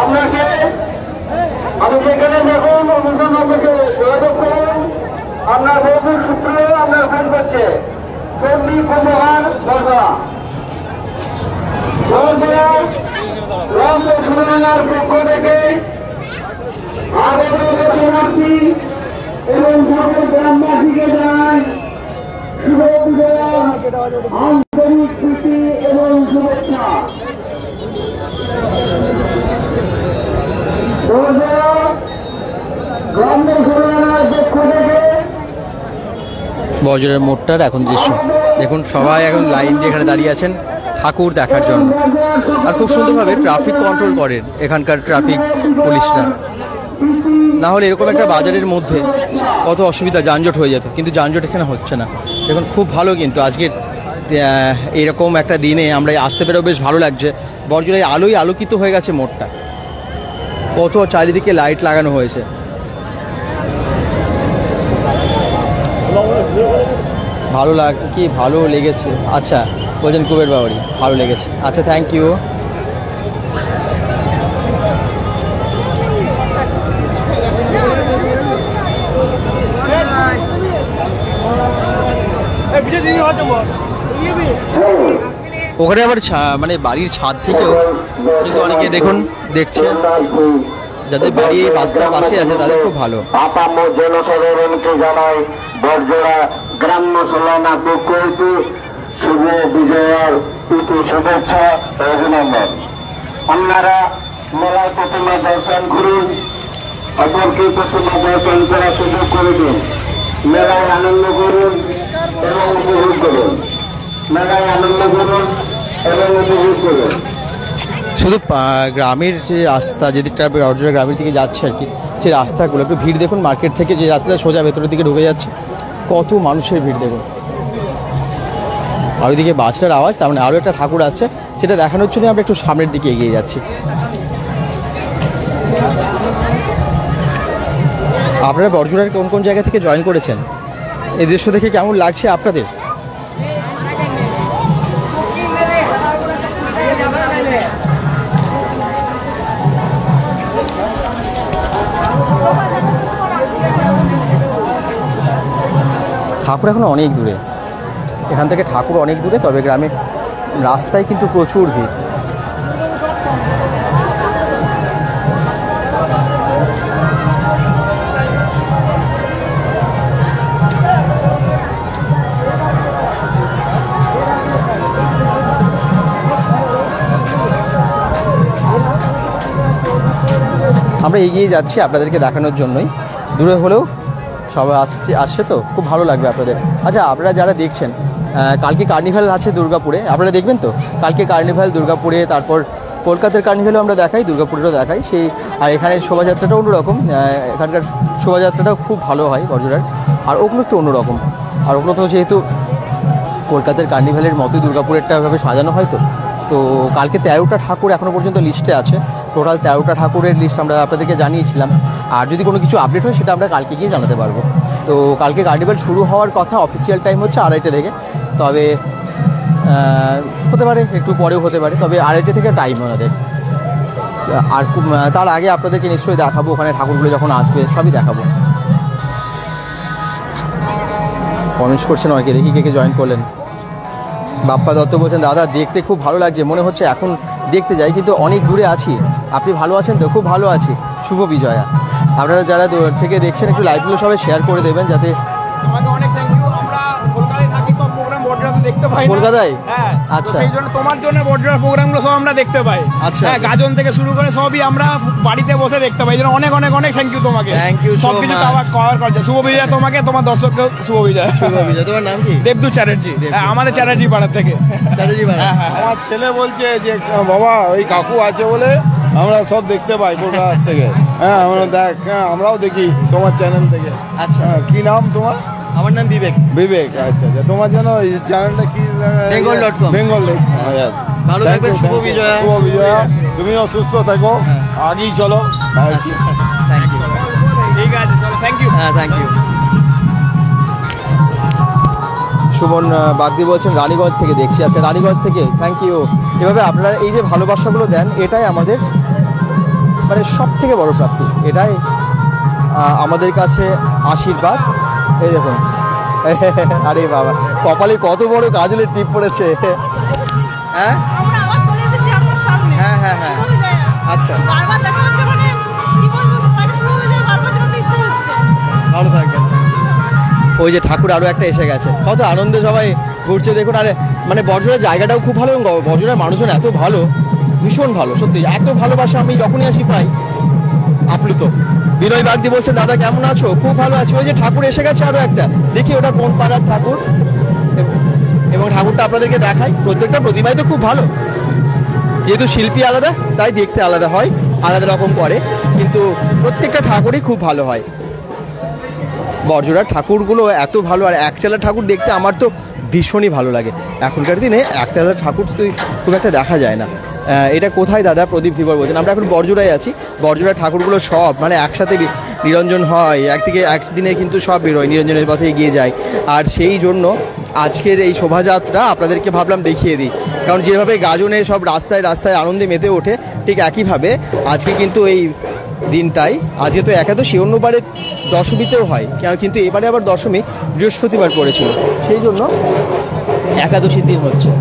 আপনাকে আমি যেখানে দেখুন অনুষ্ঠান আপনাকে যোগাযোগ করুন, আপনার বহু সূত্র আপনার ফোন করছে চণ্ডী কুম্ভকার বর্ধমান রাম পক্ষ থেকে আগত দর্শনার্থী এবং সকল গ্রামবাসীকে জানাই শুভ বিজয়ার আন্তরিক প্রীতি এবং শুভেচ্ছা। গ্রাম্য সমাজের পক্ষ থেকে বড়জোড়ার মোড়টার এখন দৃশ্য দেখুন, সবাই এখন লাইন দিয়ে এখানে দাঁড়িয়ে আছেন ঠাকুর দেখার জন্য। আর খুব সুন্দরভাবে ট্রাফিক কন্ট্রোল করেন এখানকার ট্রাফিক পুলিশরা, না হলে এরকম একটা বাজারের মধ্যে কত অসুবিধা, যানজট হয়ে যেত, কিন্তু যানজট এখানে হচ্ছে না। দেখুন খুব ভালো, কিন্তু আজকের এরকম একটা দিনে আমরা আসতে পেরেও বেশ ভালো লাগছে। বড়জোড়ায় আলোয় আলোকিত হয়ে গেছে মোড়টা, কত চারিদিকে লাইট লাগানো হয়েছে। ভালো লেগেছে। আচ্ছা বলছেন কুবের বাউরি, ভালো লেগেছে। আচ্ছা থ্যাংক ইউ। ওখানে আবার মানে বাড়ির ছাদ থেকেও কিন্তু অনেকে দেখুন দেখছে, যাদের বাড়ি এই রাস্তার পাশে আছে তাদের খুব ভালো। আপাম জনসাধারণকে জানাই বড়জোড়া গ্রাম্য সলানা পক্ষ হইতে শুভ বিজয়ার প্রীতি শুভেচ্ছা ও অভিনন্দন। আপনারা মেলার প্রতিমা দর্শন করুন, অপরকে প্রতিমা দর্শন করার সুযোগ করে দিন। মেলায় আনন্দ করুন এবং উপভোগ করুন। মেলায় আনন্দ করুন এবং উপভোগ করুন। শুধু গ্রামের যে রাস্তা, যেদিকটা বড়জোড়া গ্রামের দিকে যাচ্ছে আর কি, সেই রাস্তাগুলো একটু ভিড় দেখুন। মার্কেট থেকে যে রাস্তাটা সোজা ভেতরের দিকে ঢুকে যাচ্ছে, কত মানুষের ভিড় দেখুন। আর ওইদিকে বাসটার আওয়াজ, তার মানে আরও একটা ঠাকুর আসছে, সেটা দেখানোর জন্য আমরা একটু সামনের দিকে এগিয়ে যাচ্ছি। আপনারা বড়জোড়ার কোন কোন জায়গা থেকে জয়েন করেছেন, এই দৃশ্য দেখে কেমন লাগছে আপনাদের? ঠাকুর এখন অনেক দূরে, এখান থেকে ঠাকুর অনেক দূরে, তবে গ্রামের রাস্তায় কিন্তু প্রচুর ভিড়। আমরা এগিয়ে যাচ্ছি আপনাদেরকে দেখানোর জন্যই, দূরে হলেও সবাই আসছে তো খুব ভালো লাগবে আপনাদের। আচ্ছা আপনারা যারা দেখছেন, কালকে কার্নিভাল আছে দুর্গাপুরে, আপনারা দেখবেন তো? কালকে কার্নিভাল দুর্গাপুরে, তারপর কলকাতার কার্নিভালও আমরা দেখাই, দুর্গাপুরেরও দেখাই সেই। আর এখানে শোভাযাত্রাটা অন্যরকম, এখানকার শোভাযাত্রাটাও খুব ভালো হয় বড়জোড়ার। আর ওগুলো একটু অন্যরকম, আর ওগুলো তো যেহেতু কলকাতার কার্নিভালের মতোই দুর্গাপুরেরটা এভাবে সাজানো হয়। তো কালকে 13টা ঠাকুর এখনও পর্যন্ত লিস্টে আছে, টোটাল 13টা ঠাকুরের লিস্ট আমরা আপনাদেরকে জানিয়েছিলাম। আর যদি কোনো কিছু আপডেট হয় সেটা আমরা কালকে গিয়ে জানাতে পারবো। তো কালকে কার্নিভাল শুরু হওয়ার কথা, অফিসিয়াল টাইম হচ্ছে 2:30 থেকে, তবে হতে পারে একটু পরেও হতে পারে, তবে 2:30 থেকে টাইম ওনাদের। আর তার আগে আপনাদেরকে নিশ্চয়ই দেখাবো, ওখানে ঠাকুরগুলো যখন আসবে সবই দেখাবো। কমেন্টস করছেন অনেকে, দেখি কে জয়েন করলেন। বাপ্পা দত্ত বলছেন দাদা দেখতে খুব ভালো লাগছে, মনে হচ্ছে এখন দেখতে যাই, কিন্তু অনেক দূরে আছি। আপনি ভালো আছেন তো? খুব ভালো আছি। শুভ বিজয়া। আপনারা যারা দূর থেকে দেখছেন একটু লাইভগুলো সবাই শেয়ার করে দেবেন, যাতে তোমাকে অনেক থ্যাংক ইউ। আমরা কলকাতায় থাকি, সব প্রোগ্রাম বড়জোড়াতে দেখতে পাই না। কলকাতায়? হ্যাঁ। আচ্ছা, সেই জন্য তোমার জন্য বড়জোড়া প্রোগ্রামগুলো সব আমরা দেখতে পাই। আচ্ছা, হ্যাঁ, গাজন থেকে শুরু করে সবই আমরা বাড়িতে বসে দেখতে পাই। এই জন্য অনেক অনেক অনেক থ্যাংক ইউ তোমাকে। থ্যাংক ইউ সব কিছু কভার করছে। শুভ বিজয় তোমাকে, তোমার দর্শককে শুভ বিজয়। শুভ বিজয়। তোমার নাম কি? দেবদূত চ্যাটার্জি। হ্যাঁ, আমাদের চ্যাটার্জি পাড়ার থেকে। চ্যাটার্জি পাড়া। আমার ছেলে বলছে যে বাবা ওই কাকু আছে বলে আমরা সব দেখতে পাই কলকাতা থেকে। হ্যাঁ, আমরা দেখ, হ্যাঁ আমরাও দেখি তোমার চ্যানেল থেকে। আচ্ছা, কি নাম তোমার? আমার নাম বিবেক। বিবেক। আচ্ছা আচ্ছা, তোমার জন্য এই চ্যানেলটা কি? bengal.com। বেঙ্গল। ভালো থাকবেন। শুভ বিজয়া। শুভ বিজয়া। তুমিও সুস্থ থাকো, আগেই চলো। Thank you. ঠিক আছে, চলো, থ্যাংক ইউ। হ্যাঁ, থ্যাংক ইউ। সুমন বাগদি বলছেন রানীগঞ্জ থেকে দেখছি। আচ্ছা, রানীগঞ্জ থেকে থ্যাংক ইউ। এভাবে আপনারা এই যে ভালোবাসাগুলো দেন, এটাই আমাদের মানে সব থেকে বড় প্রাপ্তি, এটাই আমাদের কাছে আশীর্বাদ। এই দেখুন, আরে বাবা কপালে কত বড় গাজলের টিপ পড়েছে। হ্যাঁ হ্যাঁ হ্যাঁ হ্যাঁ। আচ্ছা, ভালো থাকবেন। ওই যে ঠাকুর আরো একটা এসে গেছে, কত আনন্দে সবাই ঘুরছে দেখুন। আর মানে বড়জোড়ার জায়গাটাও খুব ভালো এবং বড়জোড়ার মানুষজন এত ভালো, ভীষণ ভালো, সত্যি এত ভালোবাসা আমি যখনই আসি পাই, আপ্লুত। বিনয় বাগদি বলছেন দাদা কেমন আছো? খুব ভালো আছি। ওই যে ঠাকুর এসে গেছে আরো একটা, দেখি ওটা কোন পাড়ার ঠাকুর, এবং ঠাকুরটা আপনাদেরকে দেখাই। প্রত্যেকটা প্রতিমাই তো খুব ভালো, যেহেতু শিল্পী আলাদা তাই দেখতে আলাদা হয়, আলাদা রকম করে, কিন্তু প্রত্যেকটা ঠাকুরই খুব ভালো হয়। বড়জোড়ার ঠাকুরগুলো এত ভালো, আর একচালা ঠাকুর দেখতে আমার তো ভীষণই ভালো লাগে। এখনকার দিনে একচালা ঠাকুর তো খুব একটা দেখা যায় না। এটা কোথায় দাদা? প্রদীপ ধীবর বলছেন। আমরা এখন বড়জোড়ায় আছি। বড়জোড়ার ঠাকুরগুলো সব মানে একসাথে নিরঞ্জন হয়, একদিনে কিন্তু সব বেরোয়, নিরঞ্জনের পথে এগিয়ে যায়। আর সেই জন্য আজকের এই শোভাযাত্রা আপনাদেরকে ভাবলাম দেখিয়ে দিই, কারণ যেভাবে গাজনে সব রাস্তায় রাস্তায় আনন্দে মেতে ওঠে, ঠিক একইভাবে আজকে কিন্তু এই দিনটাই, আজকে তো একাদশী, অন্যবারে দশমীতেও হয়, কিন্তু এবারে আবার দশমী বৃহস্পতিবার পড়েছিল, সেই জন্য একাদশীর দিন হচ্ছে।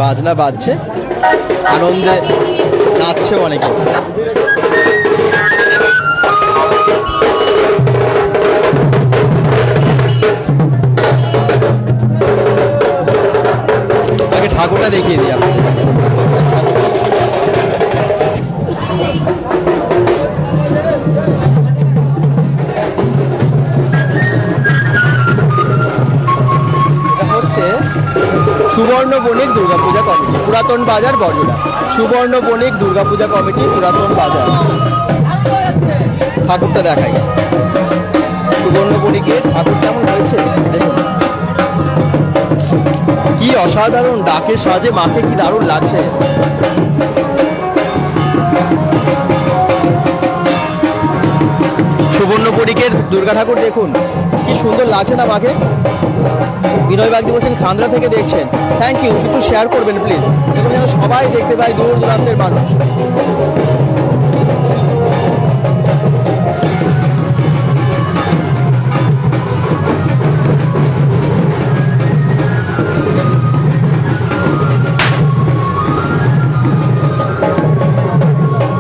বাজনা বাজছে, আনন্দে নাচছে অনেকে। আগে ঠাকুরটা দেখিয়ে দিই আপনাকে। সুবর্ণ বণিক দুর্গাপূজা কমিটি, পুরাতন বাজার, বড়জোড়া। সুবর্ণ বণিক দুর্গাপূজা কমিটি, পুরাতন বাজার। ঠাকুরটা দেখাই, সুবর্ণ বণিকের ঠাকুর কেমন হয়েছে দেখুন, কি অসাধারণ, ডাকে সাজে মাকে কি দারুণ লাগছে। সুবর্ণ বণিকের দুর্গা ঠাকুর দেখুন কি সুন্দর লাগছে না মাকে। বিনয় বাগদি বলছেন খান্দ্রা থেকে দেখছেন, থ্যাংক ইউ, একটু শেয়ার করবেন প্লিজ, দেখুন যেন সবাই দেখতে পায়, দূর দূরান্তের মানুষ।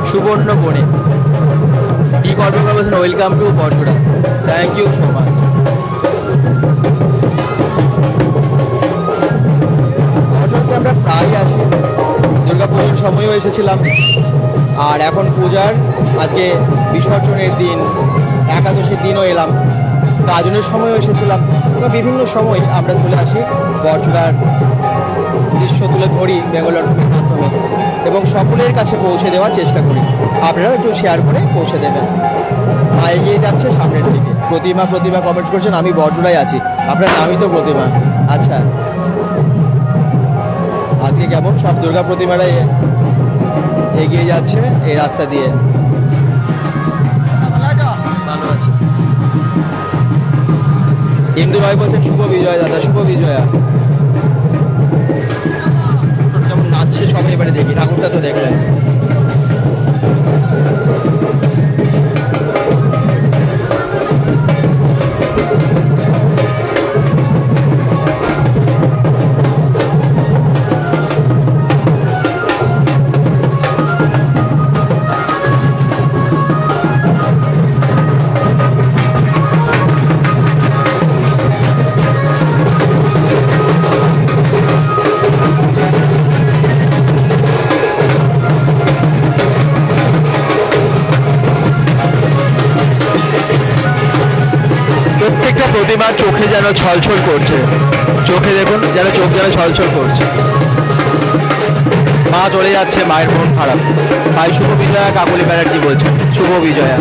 সুবর্ণ বণিক কি কর্মকার বলছেন, welcome to Barjora, thank you so much. আমরা প্রায় আসি, দুর্গাপুজোর সময়ও এসেছিলাম, আর এখন পূজার আজকে বিসর্জনের দিন, একাদশীর দিনও এলাম, গাজনের সময়ও এসেছিলাম, বিভিন্ন সময় আমরা চলে আসি বড়জোড়ার দৃশ্য তুলে ধরি বেঙ্গল টিভির মাধ্যমে, এবং সকলের কাছে পৌঁছে দেওয়ার চেষ্টা করি। আপনারাও একটু শেয়ার করে পৌঁছে দেবেন। মা এগিয়ে যাচ্ছে সামনের দিকে। প্রতিমা কমেন্ট করছেন, আমি বড়জোড়ায় আছি, আপনার নামই তো প্রতিমা। আচ্ছা, আজকে কেমন সব দুর্গা প্রতিমারাই এগিয়ে যাচ্ছে এই রাস্তা দিয়ে। ভালো আছে। ইন্দু ভাই বলছেন শুভ বিজয় দাদা, শুভ বিজয়া। যেমন নাচছে সবাই, এবারে দেখি ঠাকুরটা তো দেখলেন। প্রতিমা চোখে যেন ছলছল করছে, চোখে দেখুন যেন চোখ যেন ছলছল করছে। মা চলে যাচ্ছে, মায়ের মন খারাপ। ভাই শুভ বিজয়া, কাকলি ব্যানার্জি বলছেন শুভ বিজয়া।